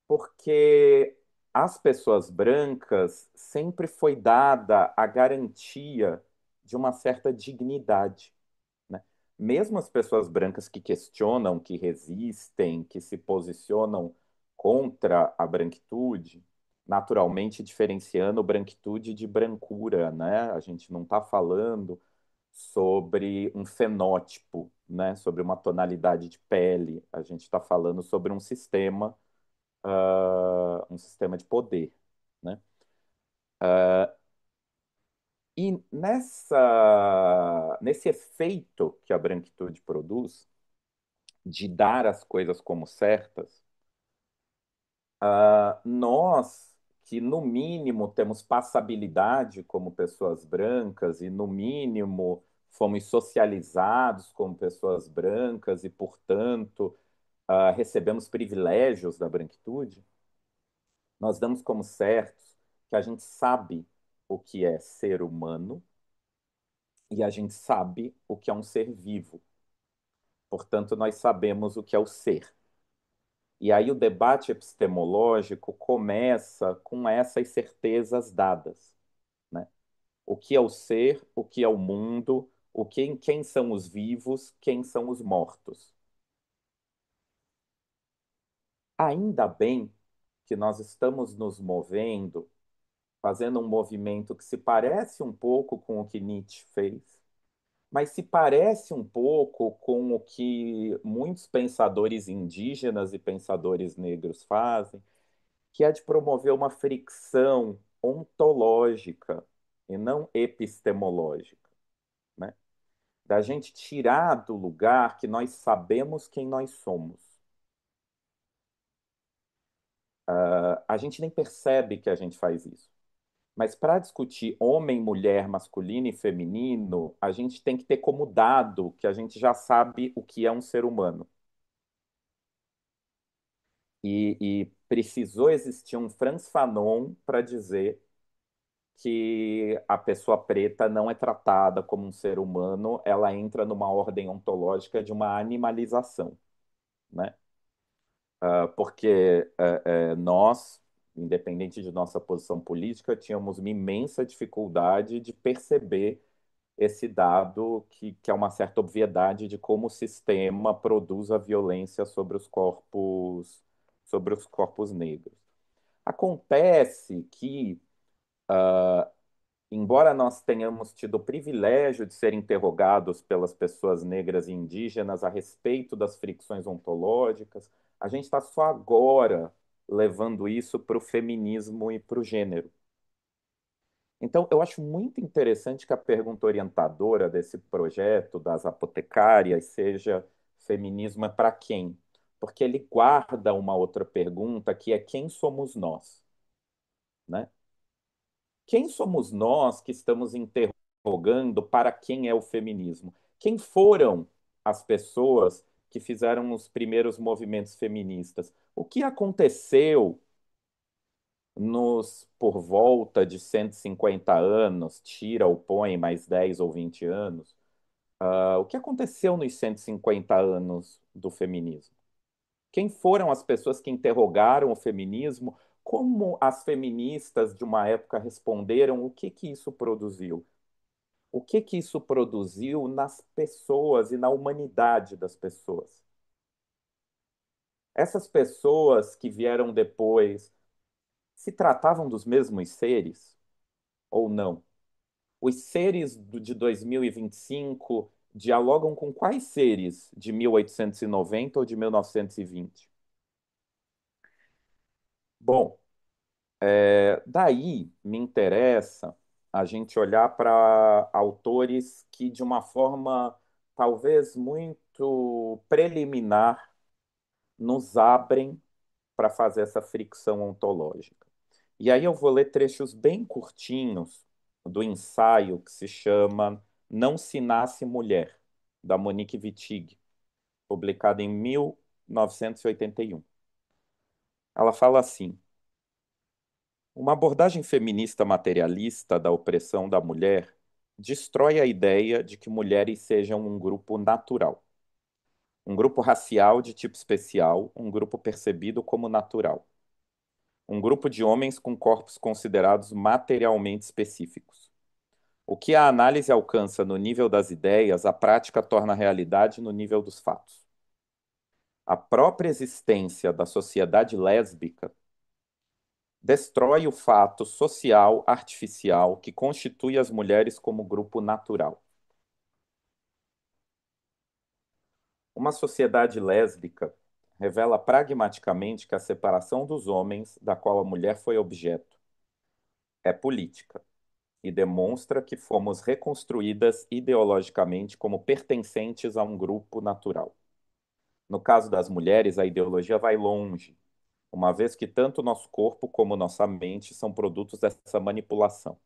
porque às pessoas brancas sempre foi dada a garantia de uma certa dignidade, né? Mesmo as pessoas brancas que questionam, que resistem, que se posicionam contra a branquitude, naturalmente diferenciando branquitude de brancura, né? A gente não está falando sobre um fenótipo, né? Sobre uma tonalidade de pele. A gente está falando sobre um sistema de poder, né? E nesse efeito que a branquitude produz, de dar as coisas como certas, nós que no mínimo temos passabilidade como pessoas brancas e no mínimo fomos socializados como pessoas brancas e, portanto, recebemos privilégios da branquitude, nós damos como certos que a gente sabe o que é ser humano e a gente sabe o que é um ser vivo. Portanto, nós sabemos o que é o ser. E aí o debate epistemológico começa com essas certezas dadas, né? O que é o ser, o que é o mundo, quem são os vivos, quem são os mortos. Ainda bem que nós estamos nos movendo, fazendo um movimento que se parece um pouco com o que Nietzsche fez, mas se parece um pouco com o que muitos pensadores indígenas e pensadores negros fazem, que é de promover uma fricção ontológica e não epistemológica, né? Da gente tirar do lugar que nós sabemos quem nós somos. A gente nem percebe que a gente faz isso. Mas para discutir homem, mulher, masculino e feminino, a gente tem que ter como dado que a gente já sabe o que é um ser humano. E precisou existir um Frantz Fanon para dizer que a pessoa preta não é tratada como um ser humano, ela entra numa ordem ontológica de uma animalização, né? Porque nós, independente de nossa posição política, tínhamos uma imensa dificuldade de perceber esse dado que é uma certa obviedade de como o sistema produz a violência sobre os corpos negros. Acontece que embora nós tenhamos tido o privilégio de ser interrogados pelas pessoas negras e indígenas a respeito das fricções ontológicas, a gente está só agora levando isso para o feminismo e para o gênero. Então, eu acho muito interessante que a pergunta orientadora desse projeto das apotecárias seja: feminismo é para quem? Porque ele guarda uma outra pergunta que é: quem somos nós, né? Quem somos nós que estamos interrogando para quem é o feminismo? Quem foram as pessoas que fizeram os primeiros movimentos feministas? O que aconteceu nos por volta de 150 anos, tira ou põe mais 10 ou 20 anos? O que aconteceu nos 150 anos do feminismo? Quem foram as pessoas que interrogaram o feminismo? Como as feministas de uma época responderam? O que que isso produziu? O que que isso produziu nas pessoas e na humanidade das pessoas? Essas pessoas que vieram depois se tratavam dos mesmos seres ou não? Os seres de 2025 dialogam com quais seres de 1890 ou de 1920? Bom, daí me interessa a gente olhar para autores que, de uma forma talvez muito preliminar, nos abrem para fazer essa fricção ontológica. E aí eu vou ler trechos bem curtinhos do ensaio que se chama Não se nasce mulher, da Monique Wittig, publicado em 1981. Ela fala assim: uma abordagem feminista materialista da opressão da mulher destrói a ideia de que mulheres sejam um grupo natural, um grupo racial de tipo especial, um grupo percebido como natural, um grupo de homens com corpos considerados materialmente específicos. O que a análise alcança no nível das ideias, a prática torna realidade no nível dos fatos. A própria existência da sociedade lésbica destrói o fato social artificial que constitui as mulheres como grupo natural. Uma sociedade lésbica revela pragmaticamente que a separação dos homens, da qual a mulher foi objeto, é política e demonstra que fomos reconstruídas ideologicamente como pertencentes a um grupo natural. No caso das mulheres, a ideologia vai longe, uma vez que tanto nosso corpo como nossa mente são produtos dessa manipulação.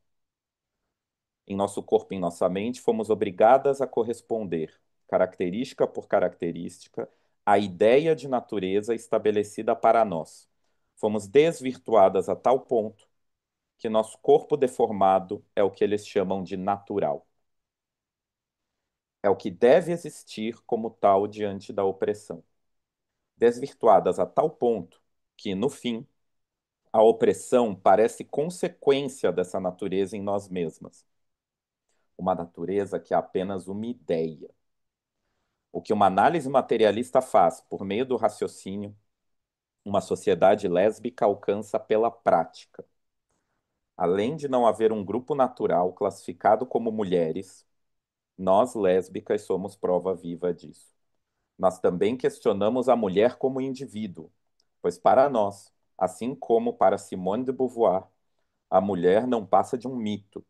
Em nosso corpo e em nossa mente, fomos obrigadas a corresponder, característica por característica, à ideia de natureza estabelecida para nós. Fomos desvirtuadas a tal ponto que nosso corpo deformado é o que eles chamam de natural. É o que deve existir como tal diante da opressão. Desvirtuadas a tal ponto que, no fim, a opressão parece consequência dessa natureza em nós mesmas. Uma natureza que é apenas uma ideia. O que uma análise materialista faz por meio do raciocínio, uma sociedade lésbica alcança pela prática. Além de não haver um grupo natural classificado como mulheres, nós lésbicas somos prova viva disso. Nós também questionamos a mulher como indivíduo, pois para nós, assim como para Simone de Beauvoir, a mulher não passa de um mito.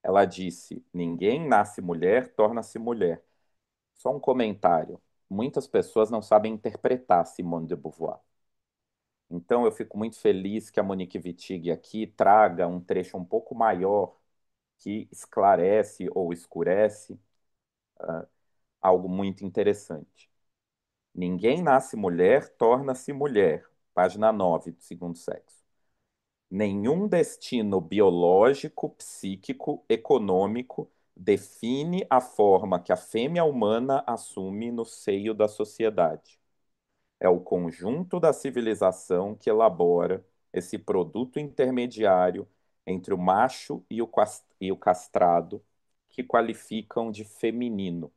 Ela disse: ninguém nasce mulher, torna-se mulher. Só um comentário. Muitas pessoas não sabem interpretar Simone de Beauvoir. Então, eu fico muito feliz que a Monique Wittig aqui traga um trecho um pouco maior que esclarece ou escurece algo muito interessante. Ninguém nasce mulher, torna-se mulher. Página 9 do Segundo Sexo. Nenhum destino biológico, psíquico, econômico define a forma que a fêmea humana assume no seio da sociedade. É o conjunto da civilização que elabora esse produto intermediário entre o macho e o castrado, que qualificam de feminino.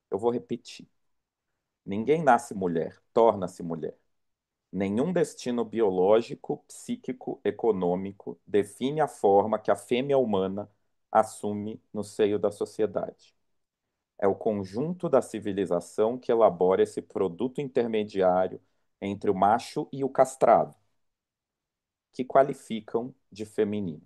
Eu vou repetir. Ninguém nasce mulher, torna-se mulher. Nenhum destino biológico, psíquico, econômico define a forma que a fêmea humana assume no seio da sociedade. É o conjunto da civilização que elabora esse produto intermediário entre o macho e o castrado, que qualificam de feminino.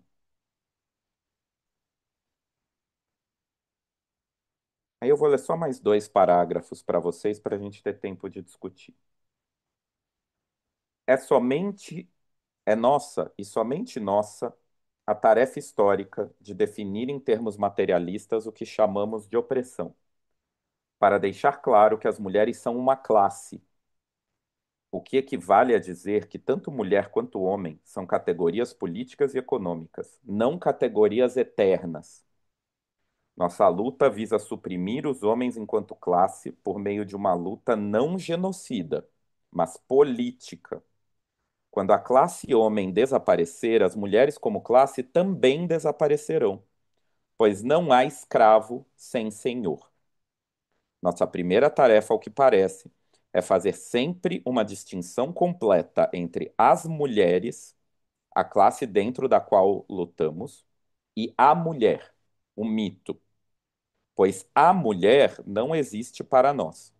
Aí eu vou ler só mais dois parágrafos para vocês para a gente ter tempo de discutir. É somente, é nossa e somente nossa a tarefa histórica de definir em termos materialistas o que chamamos de opressão, para deixar claro que as mulheres são uma classe, o que equivale a dizer que tanto mulher quanto homem são categorias políticas e econômicas, não categorias eternas. Nossa luta visa suprimir os homens enquanto classe por meio de uma luta não genocida, mas política. Quando a classe homem desaparecer, as mulheres como classe também desaparecerão, pois não há escravo sem senhor. Nossa primeira tarefa, ao que parece, é fazer sempre uma distinção completa entre as mulheres, a classe dentro da qual lutamos, e a mulher, o mito, pois a mulher não existe para nós.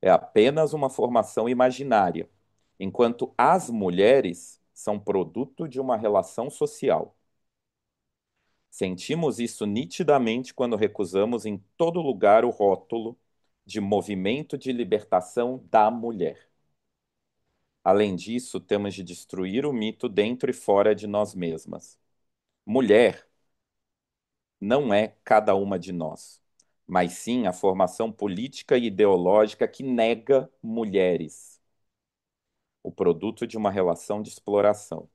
É apenas uma formação imaginária, enquanto as mulheres são produto de uma relação social. Sentimos isso nitidamente quando recusamos em todo lugar o rótulo de movimento de libertação da mulher. Além disso, temos de destruir o mito dentro e fora de nós mesmas. Mulher não é cada uma de nós, mas sim a formação política e ideológica que nega mulheres, o produto de uma relação de exploração.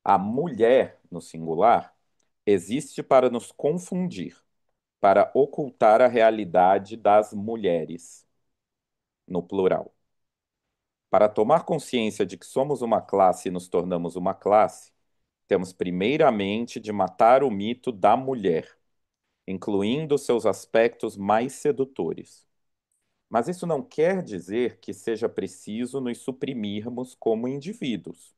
A mulher, no singular, existe para nos confundir, para ocultar a realidade das mulheres, no plural. Para tomar consciência de que somos uma classe e nos tornamos uma classe, temos primeiramente de matar o mito da mulher, incluindo seus aspectos mais sedutores. Mas isso não quer dizer que seja preciso nos suprimirmos como indivíduos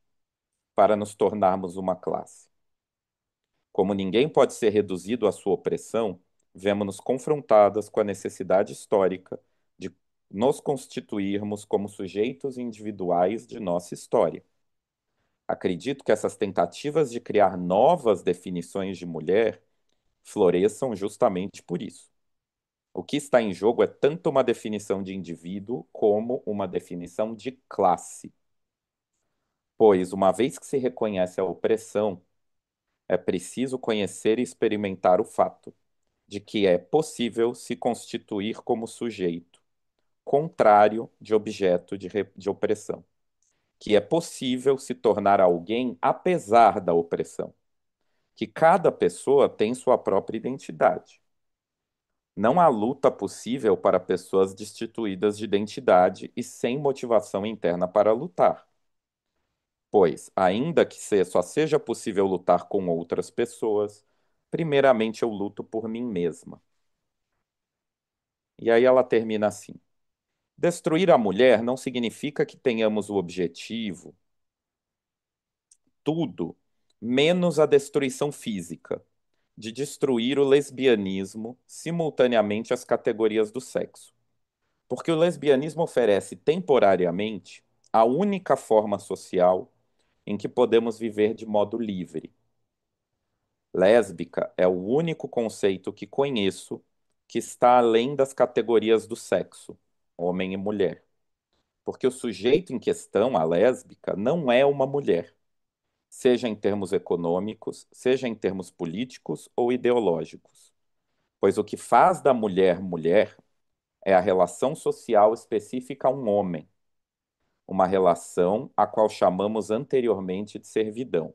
para nos tornarmos uma classe. Como ninguém pode ser reduzido à sua opressão, vemos-nos confrontadas com a necessidade histórica de nos constituirmos como sujeitos individuais de nossa história. Acredito que essas tentativas de criar novas definições de mulher floresçam justamente por isso. O que está em jogo é tanto uma definição de indivíduo como uma definição de classe. Pois, uma vez que se reconhece a opressão, é preciso conhecer e experimentar o fato de que é possível se constituir como sujeito, contrário de objeto de opressão, que é possível se tornar alguém apesar da opressão, que cada pessoa tem sua própria identidade. Não há luta possível para pessoas destituídas de identidade e sem motivação interna para lutar. Pois, ainda que só seja possível lutar com outras pessoas, primeiramente eu luto por mim mesma. E aí ela termina assim: destruir a mulher não significa que tenhamos o objetivo, tudo, menos a destruição física, de destruir o lesbianismo simultaneamente às categorias do sexo. Porque o lesbianismo oferece temporariamente a única forma social em que podemos viver de modo livre. Lésbica é o único conceito que conheço que está além das categorias do sexo, homem e mulher. Porque o sujeito em questão, a lésbica, não é uma mulher, seja em termos econômicos, seja em termos políticos ou ideológicos. Pois o que faz da mulher mulher é a relação social específica a um homem, uma relação a qual chamamos anteriormente de servidão,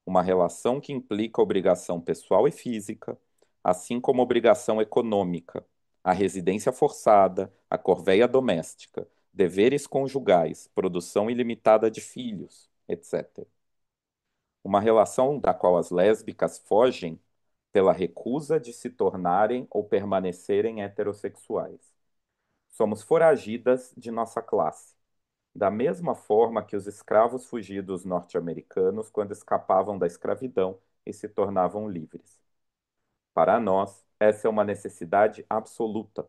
uma relação que implica obrigação pessoal e física, assim como obrigação econômica, a residência forçada, a corveia doméstica, deveres conjugais, produção ilimitada de filhos, etc. Uma relação da qual as lésbicas fogem pela recusa de se tornarem ou permanecerem heterossexuais. Somos foragidas de nossa classe, da mesma forma que os escravos fugidos norte-americanos quando escapavam da escravidão e se tornavam livres. Para nós, essa é uma necessidade absoluta.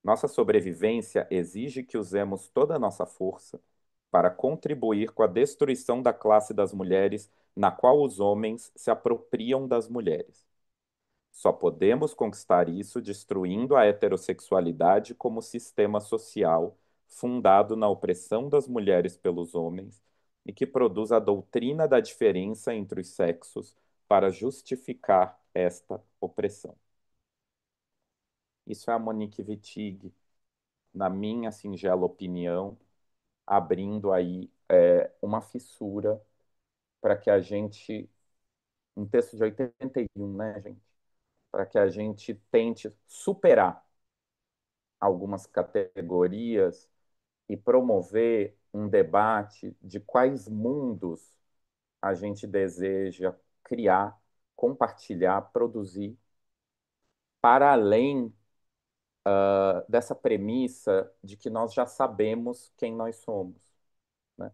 Nossa sobrevivência exige que usemos toda a nossa força para contribuir com a destruição da classe das mulheres, na qual os homens se apropriam das mulheres. Só podemos conquistar isso destruindo a heterossexualidade como sistema social fundado na opressão das mulheres pelos homens e que produz a doutrina da diferença entre os sexos para justificar esta opressão. Isso é a Monique Wittig, na minha singela opinião, abrindo aí uma fissura para que a gente, um texto de 81, né, gente? Para que a gente tente superar algumas categorias e promover um debate de quais mundos a gente deseja criar, compartilhar, produzir, para além dessa premissa de que nós já sabemos quem nós somos, né?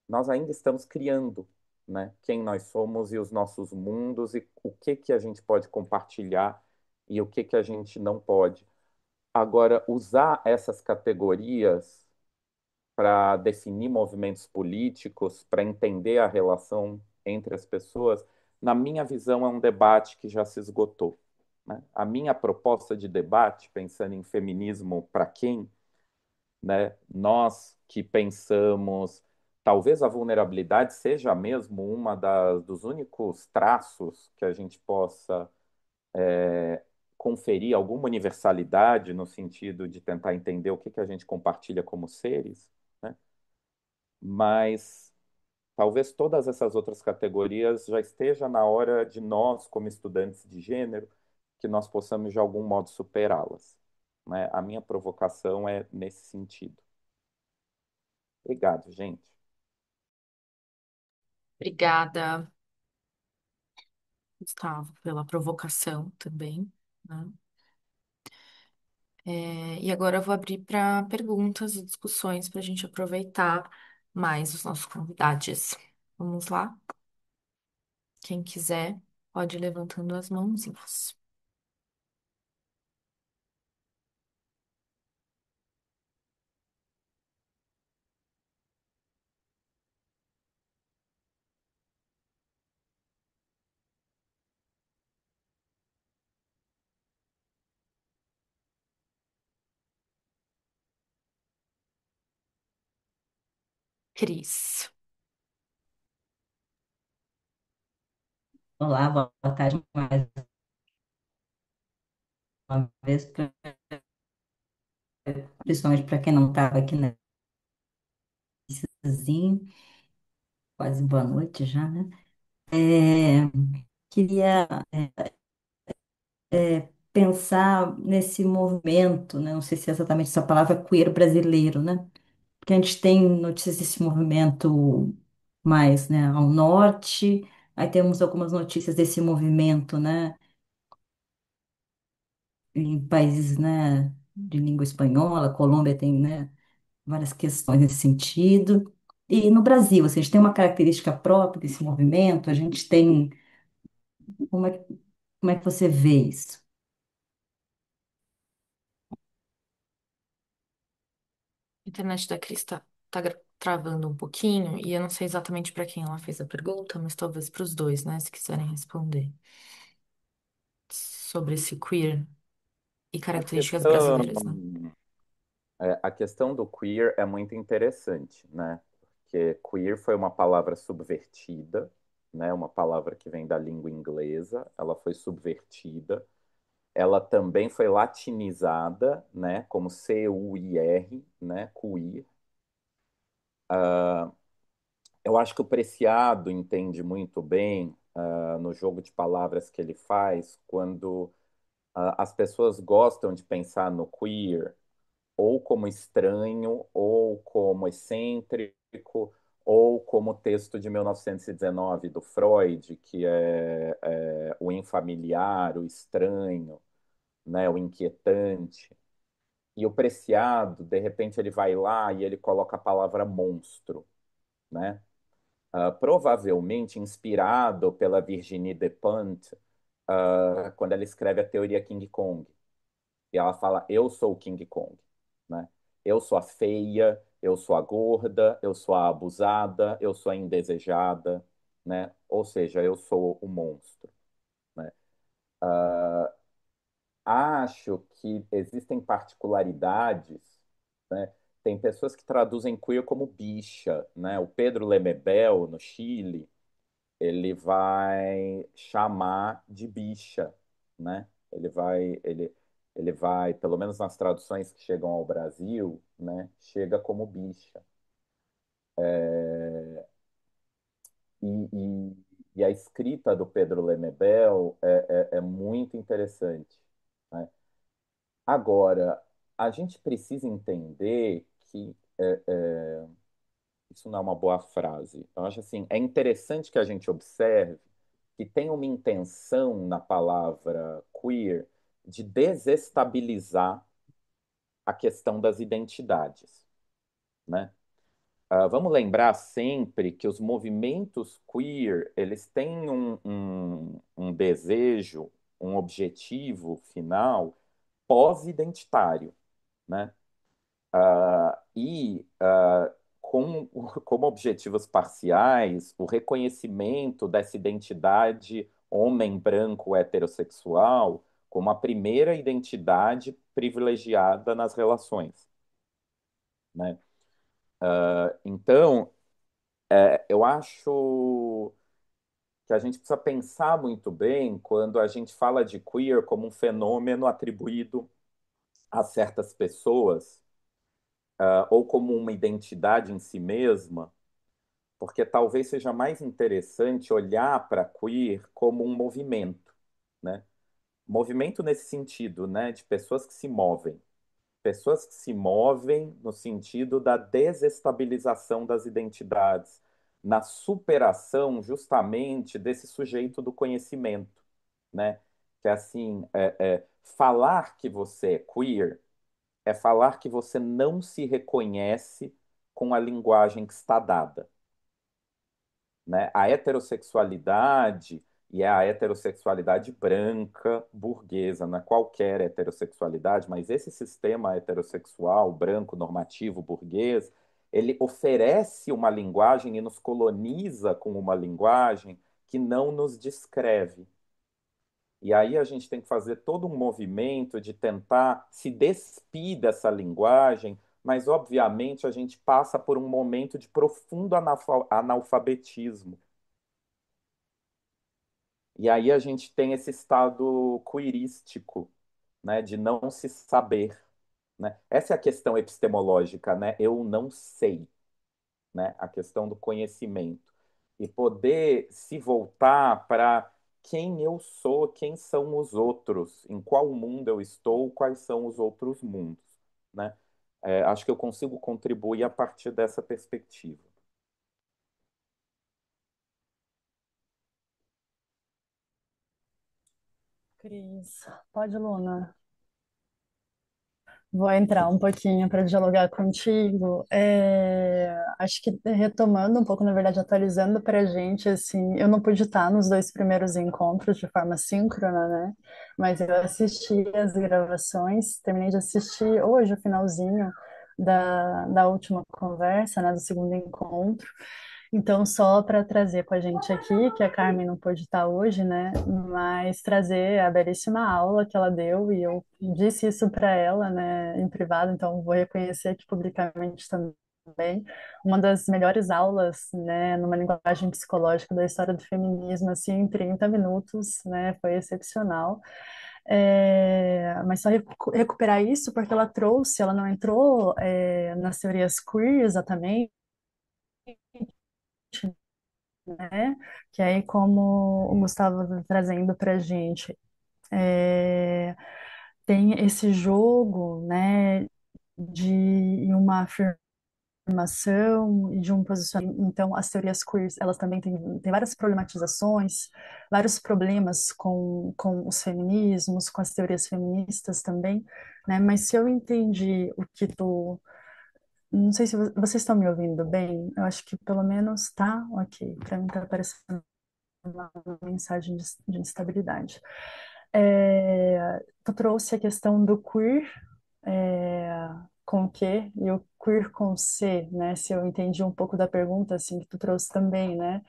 Nós ainda estamos criando, né, quem nós somos e os nossos mundos e o que que a gente pode compartilhar e o que que a gente não pode. Agora, usar essas categorias para definir movimentos políticos, para entender a relação entre as pessoas, na minha visão, é um debate que já se esgotou, né? A minha proposta de debate, pensando em feminismo para quem, né? Nós que pensamos, talvez a vulnerabilidade seja mesmo dos únicos traços que a gente possa conferir alguma universalidade no sentido de tentar entender o que que a gente compartilha como seres, né? Mas talvez todas essas outras categorias já esteja na hora de nós, como estudantes de gênero, que nós possamos de algum modo superá-las, né? A minha provocação é nesse sentido. Obrigado, gente. Obrigada, Gustavo, pela provocação também, né? E agora eu vou abrir para perguntas e discussões para a gente aproveitar mais os nossos convidados. Vamos lá? Quem quiser, pode ir levantando as mãozinhas. Cris. Olá, boa tarde mais uma vez, principalmente para quem não estava aqui na Zinho, quase boa noite já, né? É, queria pensar nesse movimento, né? Não sei se é exatamente essa palavra, queer brasileiro, né? Porque a gente tem notícias desse movimento mais, né, ao norte, aí temos algumas notícias desse movimento, né, em países, né, de língua espanhola, Colômbia tem, né, várias questões nesse sentido. E no Brasil, assim, a gente tem uma característica própria desse movimento, a gente tem. Como é, como é que você vê isso? A internet da Cris tá travando um pouquinho e eu não sei exatamente para quem ela fez a pergunta, mas talvez para os dois, né? Se quiserem responder sobre esse queer e A características questão, brasileiras, né? a questão do queer é muito interessante, né? Porque queer foi uma palavra subvertida, né? Uma palavra que vem da língua inglesa, ela foi subvertida. Ela também foi latinizada, né? Como C-U-I-R, né? Queer. Eu acho que o Preciado entende muito bem, no jogo de palavras que ele faz, quando as pessoas gostam de pensar no queer ou como estranho, ou como excêntrico, ou como o texto de 1919 do Freud, que é o infamiliar, o estranho, né, o inquietante. E o Preciado, de repente, ele vai lá e ele coloca a palavra monstro, né? Provavelmente inspirado pela Virginie Despentes, quando ela escreve a teoria King Kong. E ela fala, eu sou o King Kong, né? Eu sou a feia, eu sou a gorda, eu sou a abusada, eu sou a indesejada, né? Ou seja, eu sou o monstro, né? Acho que existem particularidades, né? Tem pessoas que traduzem queer como bicha, né? O Pedro Lemebel, no Chile, ele vai chamar de bicha, né? Ele vai, pelo menos nas traduções que chegam ao Brasil, né? Chega como bicha. E, e, e a escrita do Pedro Lemebel é muito interessante, né? Agora, a gente precisa entender que isso não é uma boa frase. Eu acho assim, é interessante que a gente observe que tem uma intenção na palavra queer de desestabilizar a questão das identidades, né? Vamos lembrar sempre que os movimentos queer, eles têm um desejo, um objetivo final pós-identitário, né? Com, como objetivos parciais, o reconhecimento dessa identidade homem branco heterossexual como a primeira identidade privilegiada nas relações, né? Então, eu acho que a gente precisa pensar muito bem quando a gente fala de queer como um fenômeno atribuído a certas pessoas, ou como uma identidade em si mesma, porque talvez seja mais interessante olhar para queer como um movimento, né? Movimento nesse sentido, né, de pessoas que se movem no sentido da desestabilização das identidades, na superação justamente desse sujeito do conhecimento, né? Que é assim, falar que você é queer é falar que você não se reconhece com a linguagem que está dada, né? A heterossexualidade, e é a heterossexualidade branca, burguesa, não é qualquer heterossexualidade, mas esse sistema heterossexual, branco, normativo, burguês, ele oferece uma linguagem e nos coloniza com uma linguagem que não nos descreve. E aí a gente tem que fazer todo um movimento de tentar se despir dessa linguagem, mas obviamente a gente passa por um momento de profundo analfabetismo. E aí a gente tem esse estado queerístico, né, de não se saber, né? Essa é a questão epistemológica, né? Eu não sei, né? A questão do conhecimento e poder se voltar para quem eu sou, quem são os outros, em qual mundo eu estou, quais são os outros mundos, né? Acho que eu consigo contribuir a partir dessa perspectiva. Cris, pode, Luna. Vou entrar um pouquinho para dialogar contigo. Acho que retomando um pouco, na verdade, atualizando para a gente, assim, eu não pude estar nos dois primeiros encontros de forma síncrona, né? Mas eu assisti as gravações, terminei de assistir hoje o finalzinho da última conversa, né, do segundo encontro. Então, só para trazer com a gente aqui, que a Carmen não pôde estar hoje, né? Mas trazer a belíssima aula que ela deu, e eu disse isso para ela, né, em privado, então vou reconhecer aqui publicamente também. Uma das melhores aulas, né, numa linguagem psicológica da história do feminismo, assim, em 30 minutos, né? Foi excepcional. Mas só recuperar isso porque ela trouxe, ela não entrou, nas teorias queer exatamente, né? Que aí, como o Gustavo está trazendo para a gente, é, tem esse jogo, né, de uma afirmação e de um posicionamento. Então, as teorias queer, elas também têm várias problematizações, vários problemas com os feminismos, com as teorias feministas também, né? Mas se eu entendi o que tu... Não sei se vocês estão me ouvindo bem, eu acho que pelo menos tá ok. Para mim tá aparecendo uma mensagem de instabilidade. Tu trouxe a questão do queer, é, com Q e o queer com C, né? Se eu entendi um pouco da pergunta, assim, que tu trouxe também, né?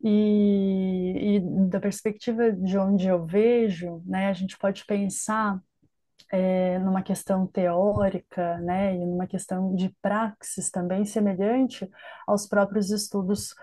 E da perspectiva de onde eu vejo, né, a gente pode pensar numa questão teórica, né, e numa questão de praxis também semelhante aos próprios estudos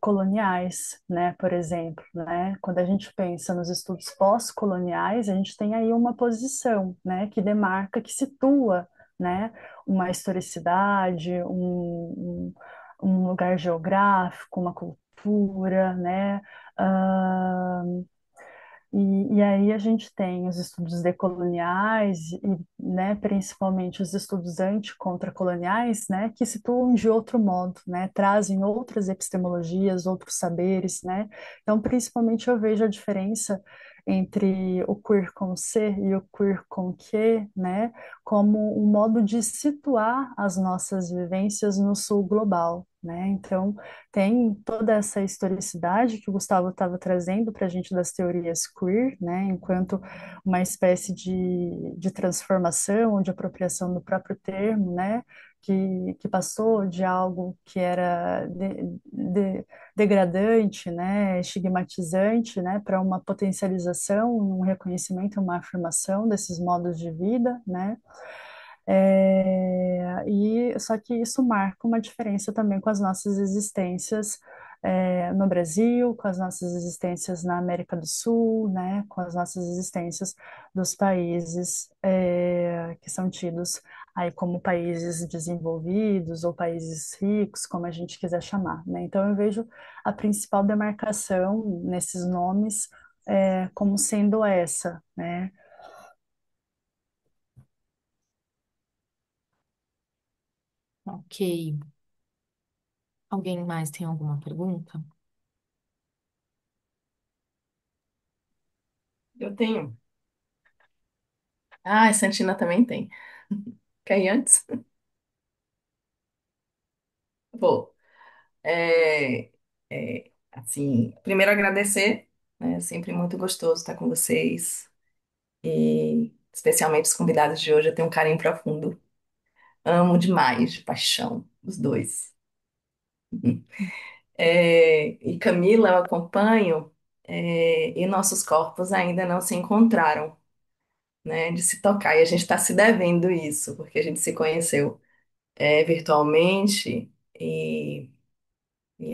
coloniais, né, por exemplo, né, quando a gente pensa nos estudos pós-coloniais, a gente tem aí uma posição, né, que demarca, que situa, né, uma historicidade, um lugar geográfico, uma cultura, né, ah, e aí a gente tem os estudos decoloniais e, né, principalmente os estudos anticontracoloniais, né, que situam de outro modo, né, trazem outras epistemologias, outros saberes, né. Então, principalmente eu vejo a diferença entre o queer com C e o queer com Q, né, como um modo de situar as nossas vivências no sul global, né. Então, tem toda essa historicidade que o Gustavo estava trazendo para a gente das teorias queer, né, enquanto uma espécie de transformação, de apropriação do próprio termo, né, que passou de algo que era degradante, né, estigmatizante, né, para uma potencialização, um reconhecimento, uma afirmação desses modos de vida, né, e só que isso marca uma diferença também com as nossas existências no Brasil, com as nossas existências na América do Sul, né, com as nossas existências dos países que são tidos aí como países desenvolvidos ou países ricos, como a gente quiser chamar, né? Então eu vejo a principal demarcação nesses nomes como sendo essa, né? Ok. Alguém mais tem alguma pergunta? Eu tenho. Ah, a Santina também tem. Quer ir antes? Vou. É, assim, primeiro agradecer, né? É sempre muito gostoso estar com vocês. E especialmente os convidados de hoje, eu tenho um carinho profundo. Amo demais, de paixão, os dois. E Camila, eu acompanho, e nossos corpos ainda não se encontraram, né? De se tocar. E a gente está se devendo isso, porque a gente se conheceu, virtualmente. E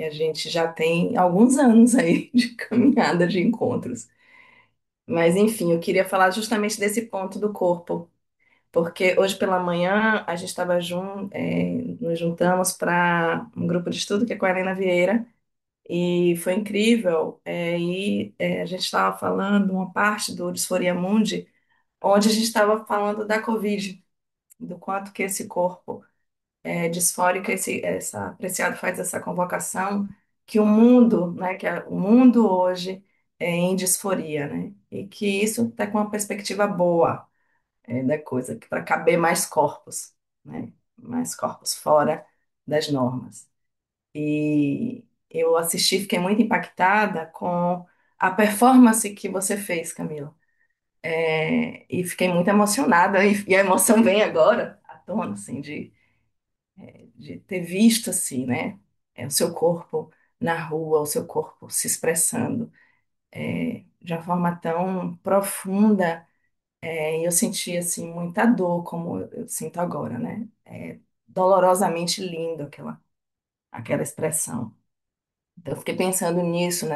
a gente já tem alguns anos aí de caminhada de encontros. Mas, enfim, eu queria falar justamente desse ponto do corpo, porque hoje pela manhã a gente estava nos juntamos para um grupo de estudo que é com a Helena Vieira, e foi incrível. A gente estava falando uma parte do Disforia Mundi, onde a gente estava falando da Covid, do quanto que esse corpo disfórico, essa Preciado faz essa convocação, que o mundo, né, o mundo hoje é em disforia, né, e que isso está com uma perspectiva boa da coisa, para caber mais corpos, né, mais corpos fora das normas. E eu assisti, fiquei muito impactada com a performance que você fez, Camila. E fiquei muito emocionada, e a emoção vem agora à tona, assim, de ter visto assim, né? O seu corpo na rua, o seu corpo se expressando de uma forma tão profunda, e eu senti assim muita dor, como eu sinto agora, né? Dolorosamente lindo aquela expressão. Então, eu fiquei pensando nisso,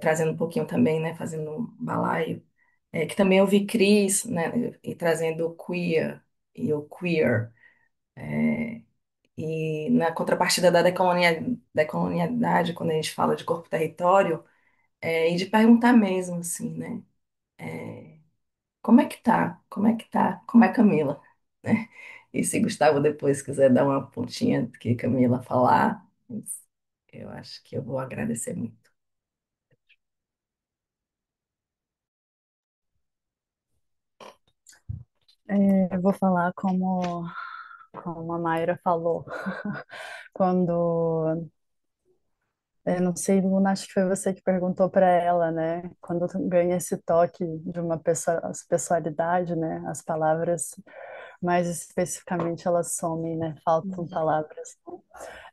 trazendo um pouquinho também, né? Fazendo um balaio, que também eu vi Cris, né? E trazendo o queer e o queer. E na contrapartida da colonialidade, quando a gente fala de corpo-território, e de perguntar mesmo, assim, né? Como é que tá? Como é que tá? Como é Camila? Né? E se Gustavo depois quiser dar uma pontinha do que Camila falar, eu acho que eu vou agradecer muito. Eu vou falar como a Mayra falou, quando Não sei, Luna, acho que foi você que perguntou para ela, né? Quando ganha esse toque de uma pessoalidade, né? As palavras, mais especificamente, elas somem, né? Faltam Uhum. palavras.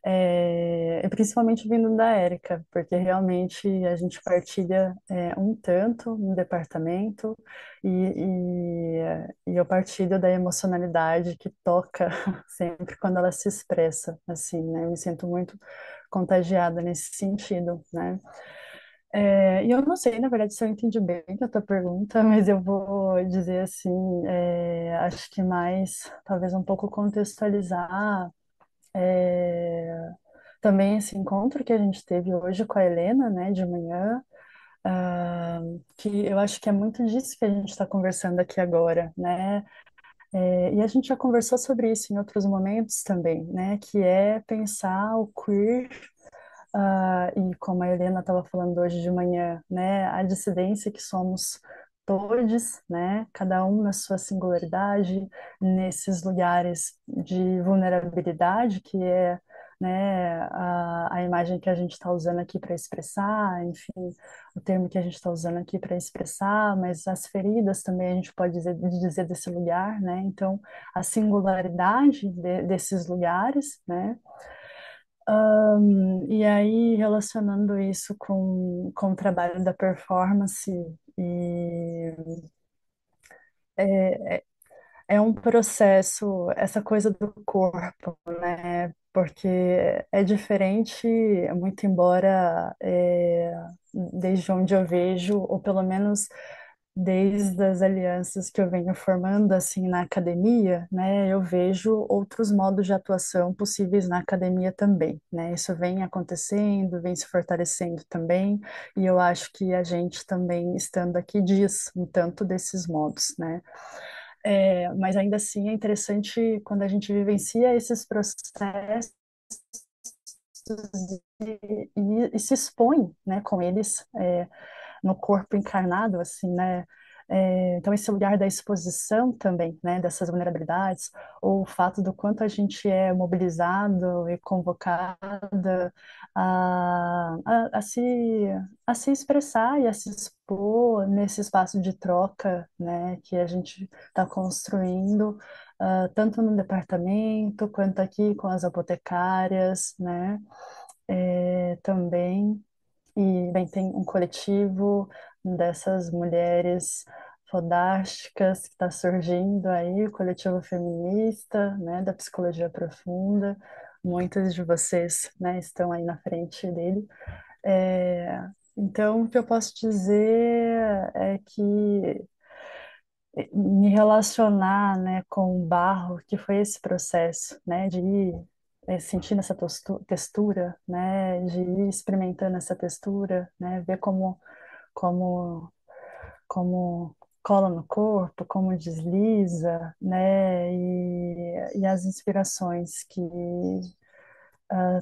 E principalmente vindo da Érica, porque realmente a gente partilha um tanto no departamento e eu partilho da emocionalidade que toca sempre quando ela se expressa, assim, né? Eu me sinto muito contagiada nesse sentido, né? E eu não sei, na verdade, se eu entendi bem a tua pergunta, mas eu vou dizer assim, acho que mais, talvez um pouco contextualizar é, também esse encontro que a gente teve hoje com a Helena, né, de manhã, ah, que eu acho que é muito disso que a gente está conversando aqui agora, né? E a gente já conversou sobre isso em outros momentos também, né? Que é pensar o queer, e como a Helena estava falando hoje de manhã, né? A dissidência que somos todos, né? Cada um na sua singularidade, nesses lugares de vulnerabilidade, que é, né, a imagem que a gente está usando aqui para expressar, enfim, o termo que a gente está usando aqui para expressar, mas as feridas também a gente pode dizer desse lugar, né? Então, a singularidade desses lugares, né? E aí, relacionando isso com o trabalho da performance, e é, é um processo, essa coisa do corpo, né? Porque é diferente, muito embora, desde onde eu vejo, ou pelo menos desde as alianças que eu venho formando assim na academia, né, eu vejo outros modos de atuação possíveis na academia também, né? Isso vem acontecendo, vem se fortalecendo também, e eu acho que a gente também estando aqui diz um tanto desses modos, né? Mas ainda assim é interessante quando a gente vivencia esses processos e se expõe, né, com eles, no corpo encarnado, assim, né? Então, esse lugar da exposição também, né, dessas vulnerabilidades, ou o fato do quanto a gente é mobilizado e convocada a, a, a se, a se expressar e a se expor nesse espaço de troca, né, que a gente está construindo, tanto no departamento quanto aqui com as apotecárias, né, também. E bem, tem um coletivo dessas mulheres fodásticas que está surgindo aí, o coletivo feminista, né, da psicologia profunda. Muitas de vocês, né, estão aí na frente dele. É, então, o que eu posso dizer é que me relacionar, né, com o barro, que foi esse processo, né, de ir sentindo essa textura, né, de ir experimentando essa textura, né, ver como como cola no corpo, como desliza, né, e as inspirações que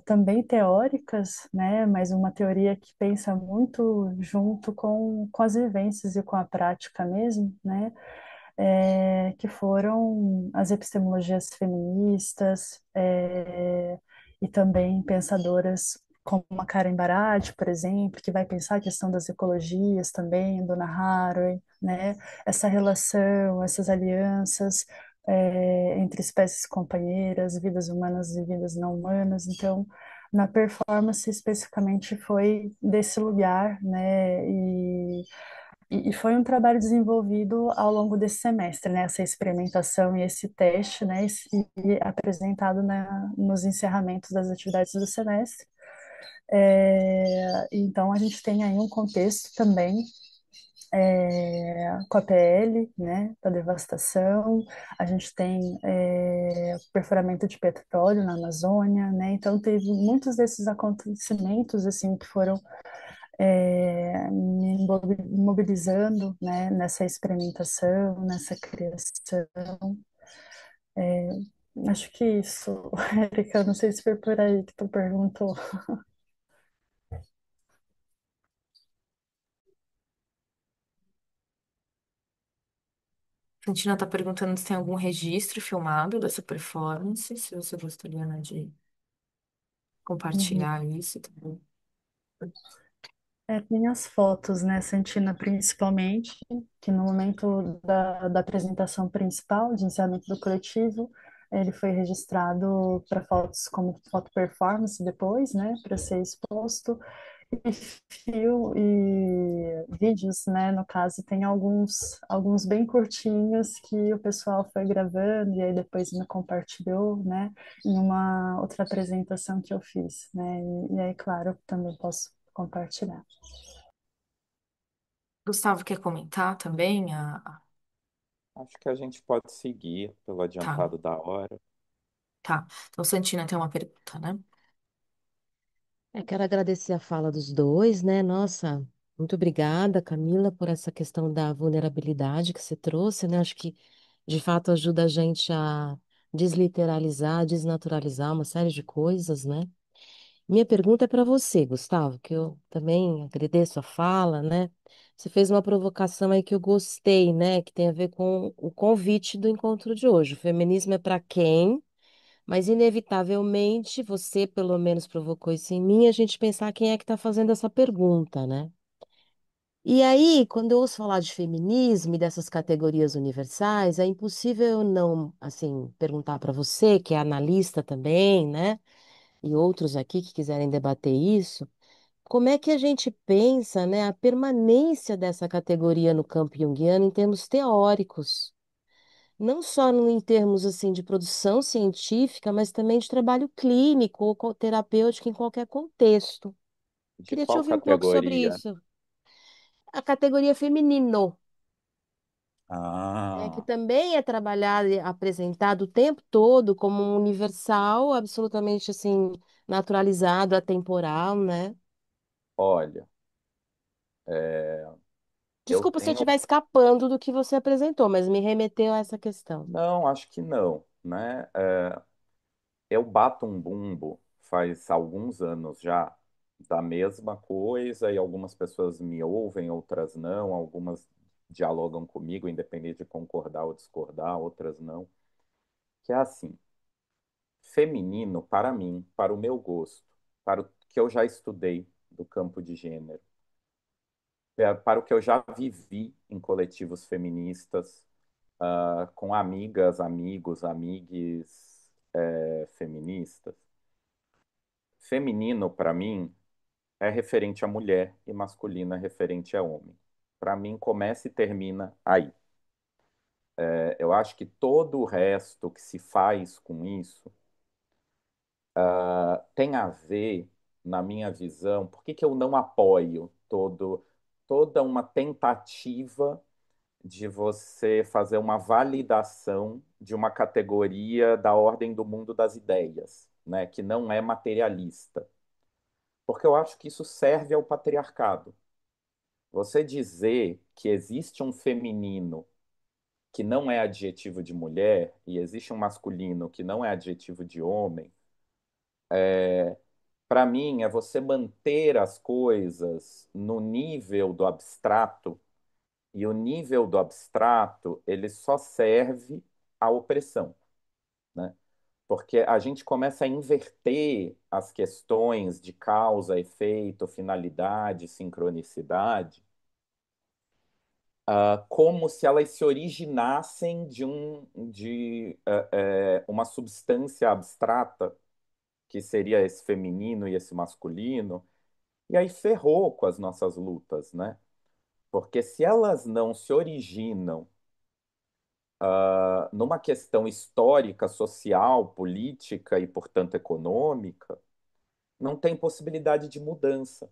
também teóricas, né, mas uma teoria que pensa muito junto com as vivências e com a prática mesmo, né, que foram as epistemologias feministas, e também pensadoras como a Karen Barad, por exemplo, que vai pensar a questão das ecologias também, Donna Haraway, né? Essa relação, essas alianças entre espécies companheiras, vidas humanas e vidas não humanas. Então, na performance especificamente foi desse lugar, né? E foi um trabalho desenvolvido ao longo desse semestre, né? Essa experimentação e esse teste, né? E apresentado nos encerramentos das atividades do semestre. Então, a gente tem aí um contexto também com a PL, né, da devastação, a gente tem perfuramento de petróleo na Amazônia, né, então teve muitos desses acontecimentos, assim, que foram me mobilizando, né, nessa experimentação, nessa criação. É, Acho que isso, Erika, não sei se foi por aí que tu perguntou. Santina está perguntando se tem algum registro filmado dessa performance, se você gostaria, né, de Uhum. compartilhar isso também. Tem as fotos, né, Santina, principalmente, que no momento da apresentação principal, de encerramento do coletivo, ele foi registrado para fotos como foto performance depois, né, para ser exposto, e e vídeos, né, no caso, tem alguns bem curtinhos que o pessoal foi gravando e aí depois me compartilhou, né, em uma outra apresentação que eu fiz, né, e aí, claro, também posso compartilhar. Gustavo quer comentar também? Acho que a gente pode seguir pelo Tá, adiantado da hora. tá. Então, Santina tem uma pergunta, né? Quero agradecer a fala dos dois, né? Nossa, muito obrigada, Camila, por essa questão da vulnerabilidade que você trouxe, né? Acho que de fato ajuda a gente a desliteralizar, desnaturalizar uma série de coisas, né? Minha pergunta é para você, Gustavo, que eu também agradeço a fala, né? Você fez uma provocação aí que eu gostei, né? Que tem a ver com o convite do encontro de hoje. O feminismo é para quem? Mas, inevitavelmente, você pelo menos provocou isso em mim, a gente pensar quem é que está fazendo essa pergunta, né? E aí, quando eu ouço falar de feminismo e dessas categorias universais, é impossível eu não, assim, perguntar para você, que é analista também, né? E outros aqui que quiserem debater isso, como é que a gente pensa, né, a permanência dessa categoria no campo junguiano em termos teóricos? Não só em termos assim de produção científica, mas também de trabalho clínico ou terapêutico em qualquer contexto. De Queria te qual ouvir um pouco sobre categoria? isso. A categoria feminino, né, que Ah, também é trabalhada e apresentada o tempo todo como um universal, absolutamente assim naturalizado, atemporal, né? olha, é, eu Desculpa se eu tenho. estiver escapando do que você apresentou, mas me remeteu a essa questão. Não, acho que não, né? Eu bato um bumbo faz alguns anos já da mesma coisa e algumas pessoas me ouvem, outras não, algumas dialogam comigo, independente de concordar ou discordar, outras não. Que é assim, feminino para mim, para o meu gosto, para o que eu já estudei do campo de gênero, para o que eu já vivi em coletivos feministas, com amigas, amigos, amigues, feministas. Feminino, para mim, é referente à mulher e masculino é referente a homem. Para mim, começa e termina aí. Eu acho que todo o resto que se faz com isso tem a ver, na minha visão, por que que eu não apoio toda uma tentativa de você fazer uma validação de uma categoria da ordem do mundo das ideias, né, que não é materialista. Porque eu acho que isso serve ao patriarcado. Você dizer que existe um feminino que não é adjetivo de mulher e existe um masculino que não é adjetivo de homem, para mim é você manter as coisas no nível do abstrato, e o nível do abstrato, ele só serve à opressão, né? Porque a gente começa a inverter as questões de causa, efeito, finalidade, sincronicidade, como se elas se originassem de uma substância abstrata, que seria esse feminino e esse masculino, e aí ferrou com as nossas lutas, né? Porque se elas não se originam numa questão histórica, social, política e, portanto, econômica, não tem possibilidade de mudança,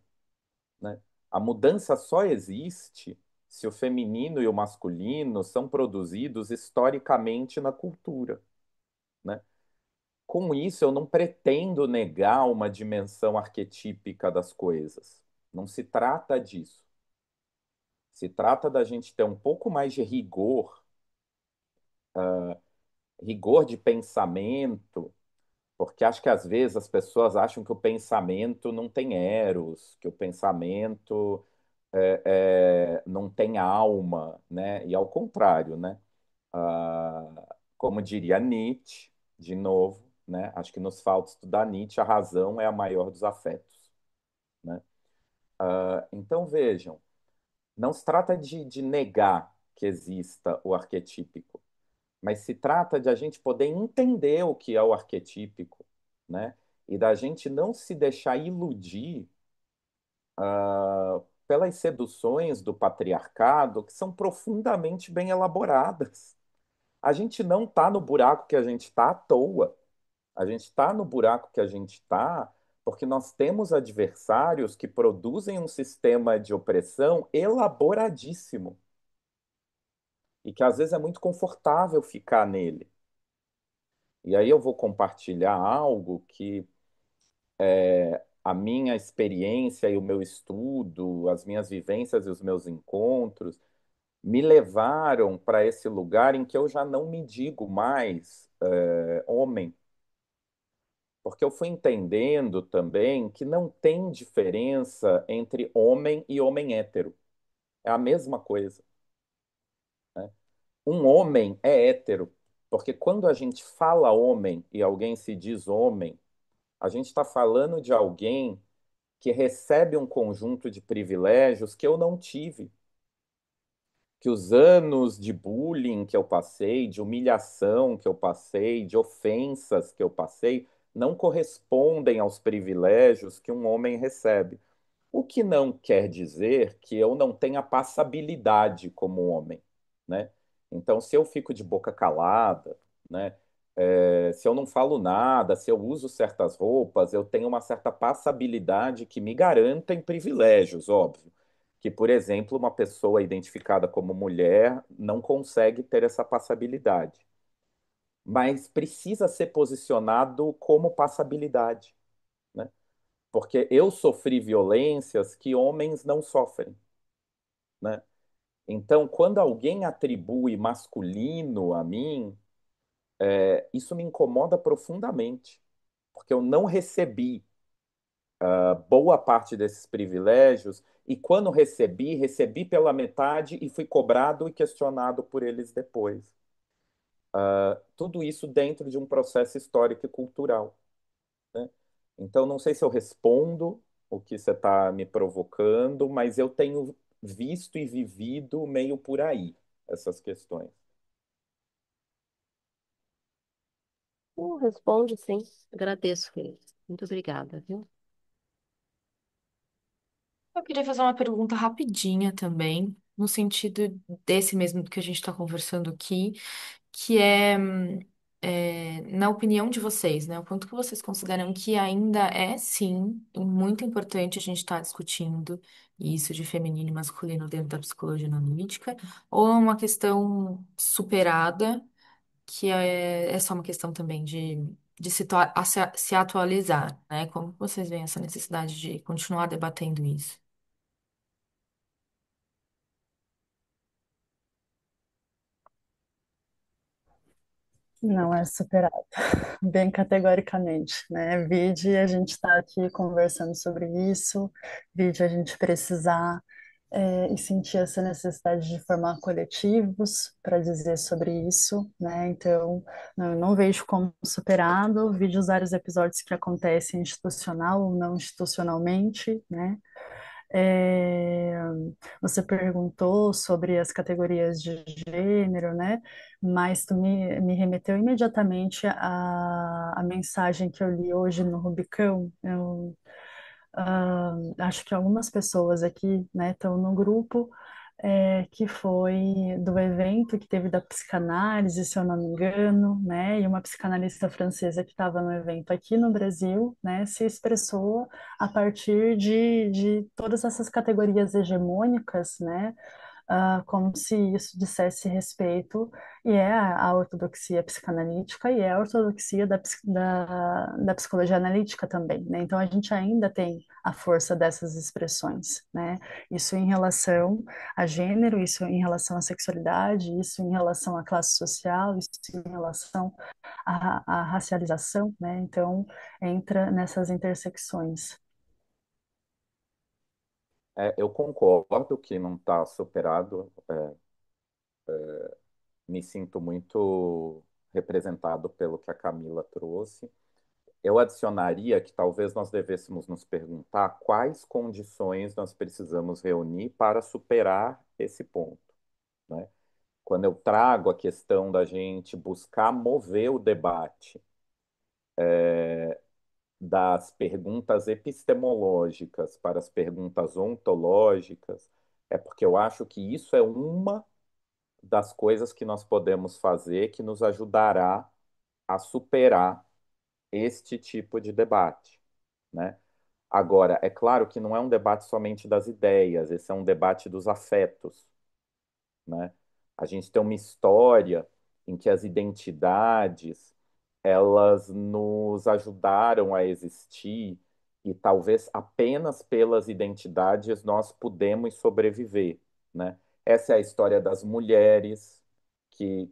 né? A mudança só existe se o feminino e o masculino são produzidos historicamente na cultura, né? Com isso, eu não pretendo negar uma dimensão arquetípica das coisas. Não se trata disso. Se trata da gente ter um pouco mais de rigor, rigor de pensamento, porque acho que às vezes as pessoas acham que o pensamento não tem eros, que o pensamento não tem alma, né? E ao contrário, né? Como diria Nietzsche, de novo, né? Acho que nos falta estudar Nietzsche, a razão é a maior dos afetos, né? Então, vejam, não se trata de negar que exista o arquetípico, mas se trata de a gente poder entender o que é o arquetípico, né? E da gente não se deixar iludir pelas seduções do patriarcado, que são profundamente bem elaboradas. A gente não está no buraco que a gente está à toa. A gente está no buraco que a gente está porque nós temos adversários que produzem um sistema de opressão elaboradíssimo e que às vezes é muito confortável ficar nele. E aí eu vou compartilhar algo que a minha experiência e o meu estudo, as minhas vivências e os meus encontros me levaram para esse lugar em que eu já não me digo mais homem, porque eu fui entendendo também que não tem diferença entre homem e homem hétero. É a mesma coisa, né? Um homem é hétero, porque quando a gente fala homem e alguém se diz homem, a gente está falando de alguém que recebe um conjunto de privilégios que eu não tive, que os anos de bullying que eu passei, de humilhação que eu passei, de ofensas que eu passei, não correspondem aos privilégios que um homem recebe. O que não quer dizer que eu não tenha passabilidade como homem, né? Então, se eu fico de boca calada, né? Se eu não falo nada, se eu uso certas roupas, eu tenho uma certa passabilidade que me garanta em privilégios, óbvio. Que, por exemplo, uma pessoa identificada como mulher não consegue ter essa passabilidade, mas precisa ser posicionado como passabilidade, né? Porque eu sofri violências que homens não sofrem, né? Então, quando alguém atribui masculino a mim, isso me incomoda profundamente, porque eu não recebi boa parte desses privilégios e quando recebi, recebi pela metade e fui cobrado e questionado por eles depois. Tudo isso dentro de um processo histórico e cultural, né? Então, não sei se eu respondo o que você está me provocando, mas eu tenho visto e vivido meio por aí essas questões. Responde sim. Agradeço, querido. Muito obrigada, viu? Eu queria fazer uma pergunta rapidinha também, no sentido desse mesmo do que a gente está conversando aqui, que na opinião de vocês, né? O quanto que vocês consideram que ainda é, sim, muito importante a gente estar discutindo isso de feminino e masculino dentro da psicologia analítica, ou é uma questão superada, que é só uma questão também de se atualizar, né? Como vocês veem essa necessidade de continuar debatendo isso? Não é superado, bem categoricamente, né? Vide a gente está aqui conversando sobre isso, vide a gente precisar e sentir essa necessidade de formar coletivos para dizer sobre isso, né? Então, não, eu não vejo como superado, vide os vários episódios que acontecem institucional ou não institucionalmente, né? É, você perguntou sobre as categorias de gênero, né? Mas tu me remeteu imediatamente à mensagem que eu li hoje no Rubicão. Acho que algumas pessoas aqui, né, estão no grupo que foi do evento que teve da psicanálise, se eu não me engano, né, e uma psicanalista francesa que estava no evento aqui no Brasil, né, se expressou a partir de todas essas categorias hegemônicas, né, como se isso dissesse respeito, e é a ortodoxia psicanalítica e é a ortodoxia da psicologia analítica também, né? Então a gente ainda tem a força dessas expressões, né? Isso em relação a gênero, isso em relação à sexualidade, isso em relação à classe social, isso em relação à racialização, né? Então entra nessas intersecções. Eu concordo que não está superado. Me sinto muito representado pelo que a Camila trouxe. eu adicionaria que talvez nós devêssemos nos perguntar quais condições nós precisamos reunir para superar esse ponto, né? Quando eu trago a questão da gente buscar mover o debate das perguntas epistemológicas para as perguntas ontológicas, é porque eu acho que isso é uma das coisas que nós podemos fazer que nos ajudará a superar este tipo de debate, né? Agora, é claro que não é um debate somente das ideias, esse é um debate dos afetos, né? A gente tem uma história em que as identidades elas nos ajudaram a existir e talvez apenas pelas identidades nós pudemos sobreviver, né? Essa é a história das mulheres que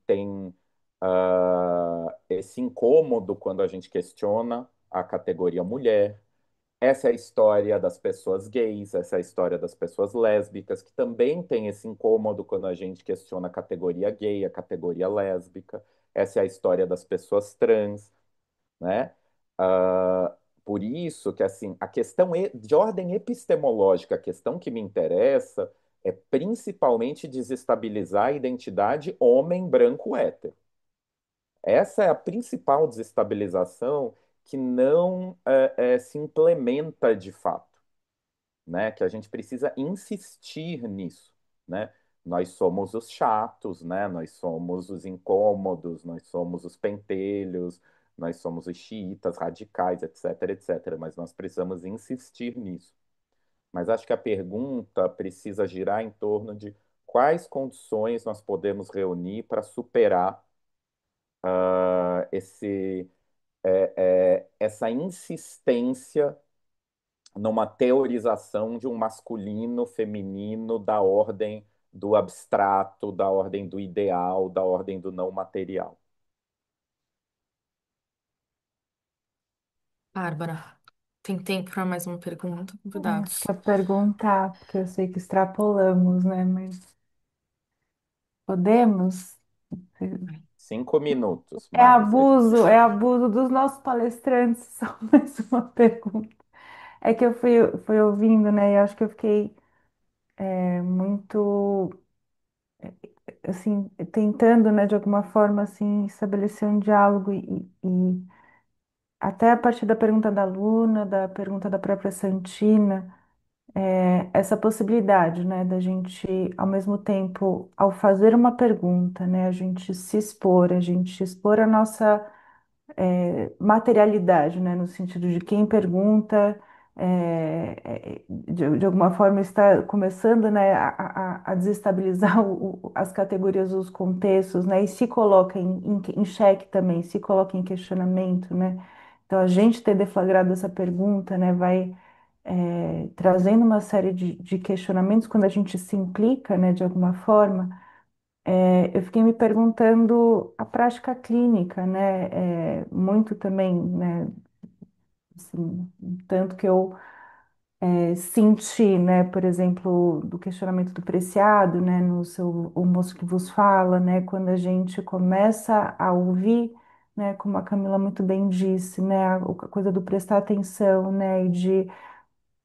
tem esse incômodo quando a gente questiona a categoria mulher. Essa é a história das pessoas gays, essa é a história das pessoas lésbicas, que também tem esse incômodo quando a gente questiona a categoria gay, a categoria lésbica. Essa é a história das pessoas trans, né? Ah, por isso que, assim, a questão de ordem epistemológica, a questão que me interessa é principalmente desestabilizar a identidade homem branco hétero. Essa é a principal desestabilização que não se implementa de fato, né? Que a gente precisa insistir nisso, né? Nós somos os chatos, né? Nós somos os incômodos, nós somos os pentelhos, nós somos os xiitas radicais, etc, etc. Mas nós precisamos insistir nisso. Mas acho que a pergunta precisa girar em torno de quais condições nós podemos reunir para superar esse essa insistência numa teorização de um masculino feminino da ordem do abstrato, da ordem do ideal, da ordem do não material. Bárbara, tem tempo para mais uma pergunta, Acho que convidados? é perguntar, porque eu sei que extrapolamos, né? Mas podemos? 5 minutos, Marcia. É abuso dos nossos palestrantes. Só mais uma pergunta. É que fui ouvindo, né? E acho que eu fiquei muito, assim, tentando, né, de alguma forma, assim, estabelecer um diálogo e até a partir da pergunta da Luna, da pergunta da própria Santina, essa possibilidade, né, da gente, ao mesmo tempo, ao fazer uma pergunta, né, a gente expor a nossa materialidade, né, no sentido de quem pergunta, de alguma forma está começando, né, a desestabilizar as categorias, os contextos, né, e se coloca em xeque também, se coloca em questionamento, né. Então, a gente ter deflagrado essa pergunta, né, vai trazendo uma série de questionamentos quando a gente se implica, né, de alguma forma. Eu fiquei me perguntando a prática clínica, né, muito também, né, assim, tanto que eu senti, né, por exemplo, do questionamento do Preciado, né, no seu O Moço que Vos Fala, né, quando a gente começa a ouvir, né, como a Camila muito bem disse, né, a coisa do prestar atenção, né, e de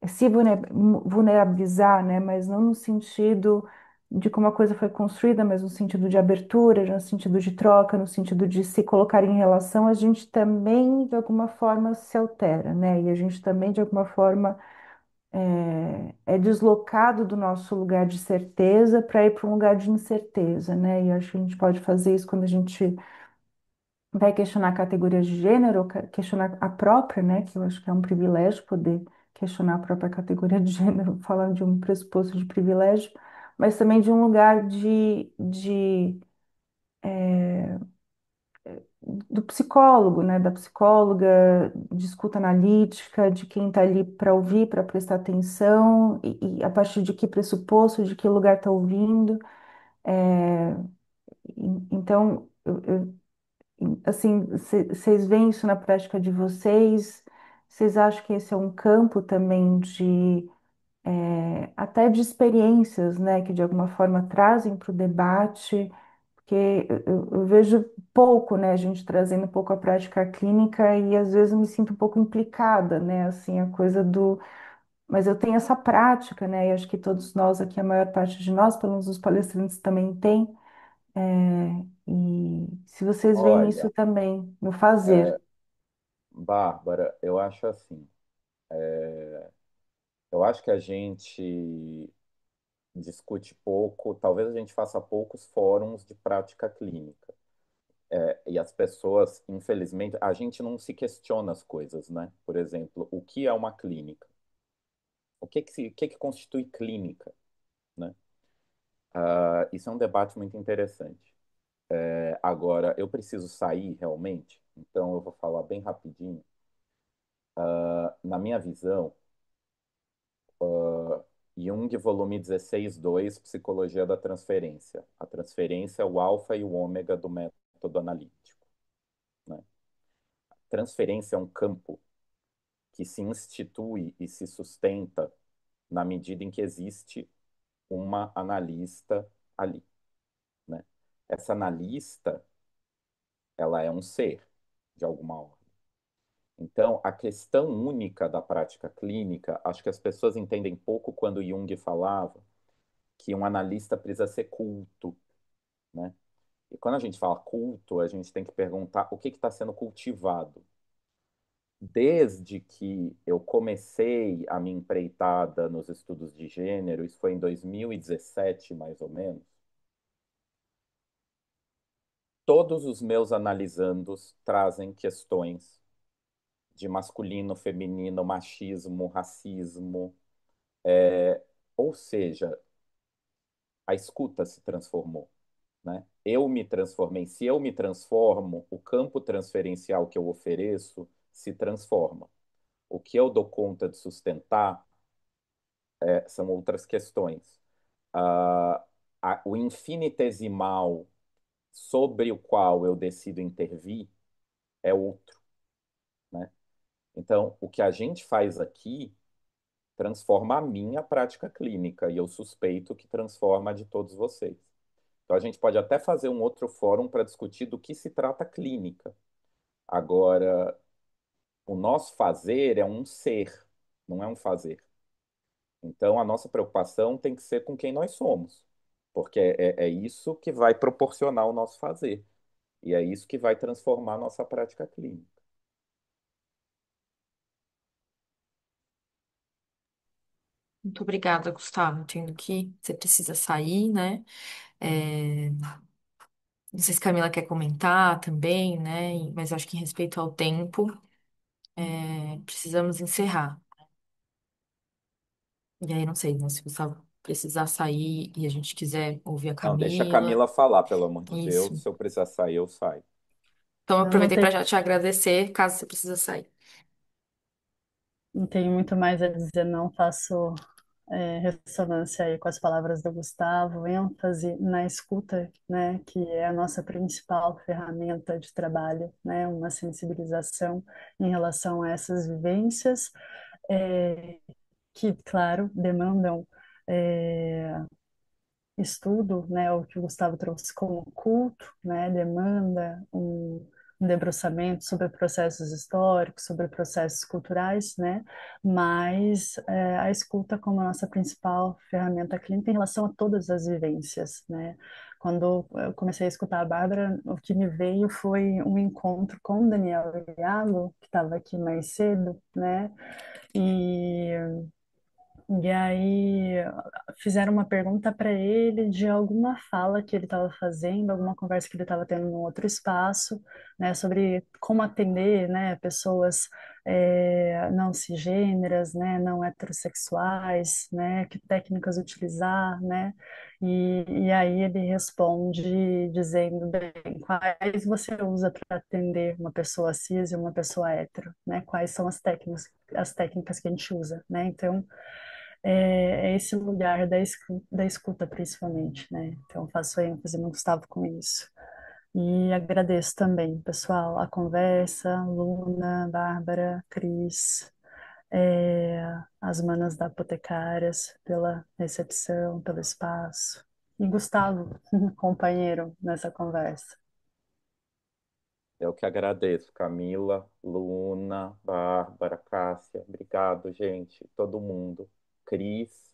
se vulnerabilizar, né? Mas não no sentido de como a coisa foi construída, mas no sentido de abertura, no sentido de troca, no sentido de se colocar em relação, a gente também, de alguma forma, se altera, né? E a gente também, de alguma forma, é deslocado do nosso lugar de certeza para ir para um lugar de incerteza, né? E acho que a gente pode fazer isso quando a gente vai questionar categorias de gênero, ou questionar a própria, né? Que eu acho que é um privilégio poder questionar a própria categoria de gênero, falando de um pressuposto de privilégio, mas também de um lugar do psicólogo, né? Da psicóloga, de escuta analítica, de quem está ali para ouvir, para prestar atenção, e a partir de que pressuposto, de que lugar está ouvindo. É, então, assim, vocês veem isso na prática de vocês? Vocês acham que esse é um campo também de até de experiências, né, que de alguma forma trazem para o debate? porque eu vejo pouco, né, a gente trazendo um pouco a prática clínica e às vezes eu me sinto um pouco implicada, né, assim, a coisa do mas eu tenho essa prática, né? E acho que todos nós aqui, a maior parte de nós, pelo menos os palestrantes também tem. E se vocês veem isso Olha, também no fazer. Bárbara, eu acho assim, eu acho que a gente discute pouco, talvez a gente faça poucos fóruns de prática clínica. E as pessoas, infelizmente, a gente não se questiona as coisas, né? Por exemplo, o que é uma clínica? O que que constitui clínica, né? Isso é um debate muito interessante. Agora, eu preciso sair realmente, então eu vou falar bem rapidinho. Na minha visão, Jung, volume 16.2, Psicologia da Transferência. A transferência é o alfa e o ômega do método analítico, né? Transferência é um campo que se institui e se sustenta na medida em que existe uma analista ali, né? Essa analista, ela é um ser, de alguma ordem. Então, a questão única da prática clínica, acho que as pessoas entendem pouco quando Jung falava que um analista precisa ser culto, né? E quando a gente fala culto, a gente tem que perguntar o que está sendo cultivado. Desde que eu comecei a minha empreitada nos estudos de gênero, isso foi em 2017, mais ou menos, todos os meus analisandos trazem questões de masculino, feminino, machismo, racismo, ou seja, a escuta se transformou, né? Eu me transformei. Se eu me transformo, o campo transferencial que eu ofereço se transforma. O que eu dou conta de sustentar são outras questões. Ah, o infinitesimal sobre o qual eu decido intervir é outro, né? Então, o que a gente faz aqui transforma a minha prática clínica e eu suspeito que transforma a de todos vocês. Então, a gente pode até fazer um outro fórum para discutir do que se trata clínica. Agora, o nosso fazer é um ser, não é um fazer. Então, a nossa preocupação tem que ser com quem nós somos, porque é isso que vai proporcionar o nosso fazer. E é isso que vai transformar a nossa prática clínica. Muito obrigada, Gustavo. Entendo que você precisa sair, né? É, não sei se Camila quer comentar também, né? Mas acho que em respeito ao tempo, precisamos encerrar. E aí, não sei, né? Se o Gustavo precisar sair e a gente quiser ouvir a Não, deixa a Camila, Camila falar, pelo amor de Deus. isso. Se eu precisar sair, eu saio. Então, eu Eu não aproveitei para tenho, já te agradecer, caso você precisa sair. não tenho muito mais a dizer, não faço ressonância aí com as palavras do Gustavo, ênfase na escuta, né, que é a nossa principal ferramenta de trabalho, né, uma sensibilização em relação a essas vivências, é, que, claro, demandam estudo, né, o que o Gustavo trouxe como culto, né, demanda um debruçamento sobre processos históricos, sobre processos culturais, né, mas a escuta como a nossa principal ferramenta clínica em relação a todas as vivências, né. Quando eu comecei a escutar a Bárbara, o que me veio foi um encontro com o Daniel Iago, que estava aqui mais cedo, né, e e aí fizeram uma pergunta para ele de alguma fala que ele estava fazendo, alguma conversa que ele estava tendo num outro espaço, né, sobre como atender, né, pessoas não cisgêneras, né, não heterossexuais, né, que técnicas utilizar, né, e aí ele responde dizendo, bem, quais você usa para atender uma pessoa cis e uma pessoa hétero, né, quais são as técnicas que a gente usa, né, então é esse lugar da escuta, principalmente, né? Então, faço ênfase no Gustavo com isso. E agradeço também, pessoal, a conversa, Luna, Bárbara, Cris, as manas da Apotecárias, pela recepção, pelo espaço. E Gustavo, companheiro nessa conversa. Eu que agradeço, Camila, Luna, Bárbara, Cássia. Obrigado, gente, todo mundo. Cris.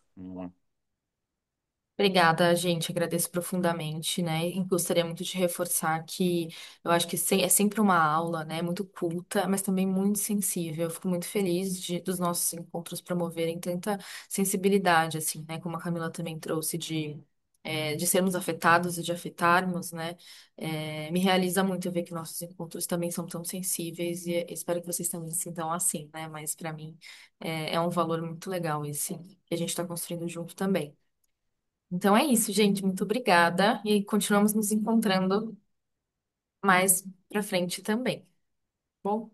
Obrigada, gente. Agradeço profundamente, né? E gostaria muito de reforçar que eu acho que é sempre uma aula, né? Muito culta, mas também muito sensível. Eu fico muito feliz dos nossos encontros promoverem tanta sensibilidade, assim, né? Como a Camila também trouxe de sermos afetados e de afetarmos, né? Me realiza muito ver que nossos encontros também são tão sensíveis e espero que vocês também se sintam assim, né? Mas para mim é um valor muito legal esse que a gente está construindo junto também. Então é isso, gente. Muito obrigada e continuamos nos encontrando mais pra frente também. Bom?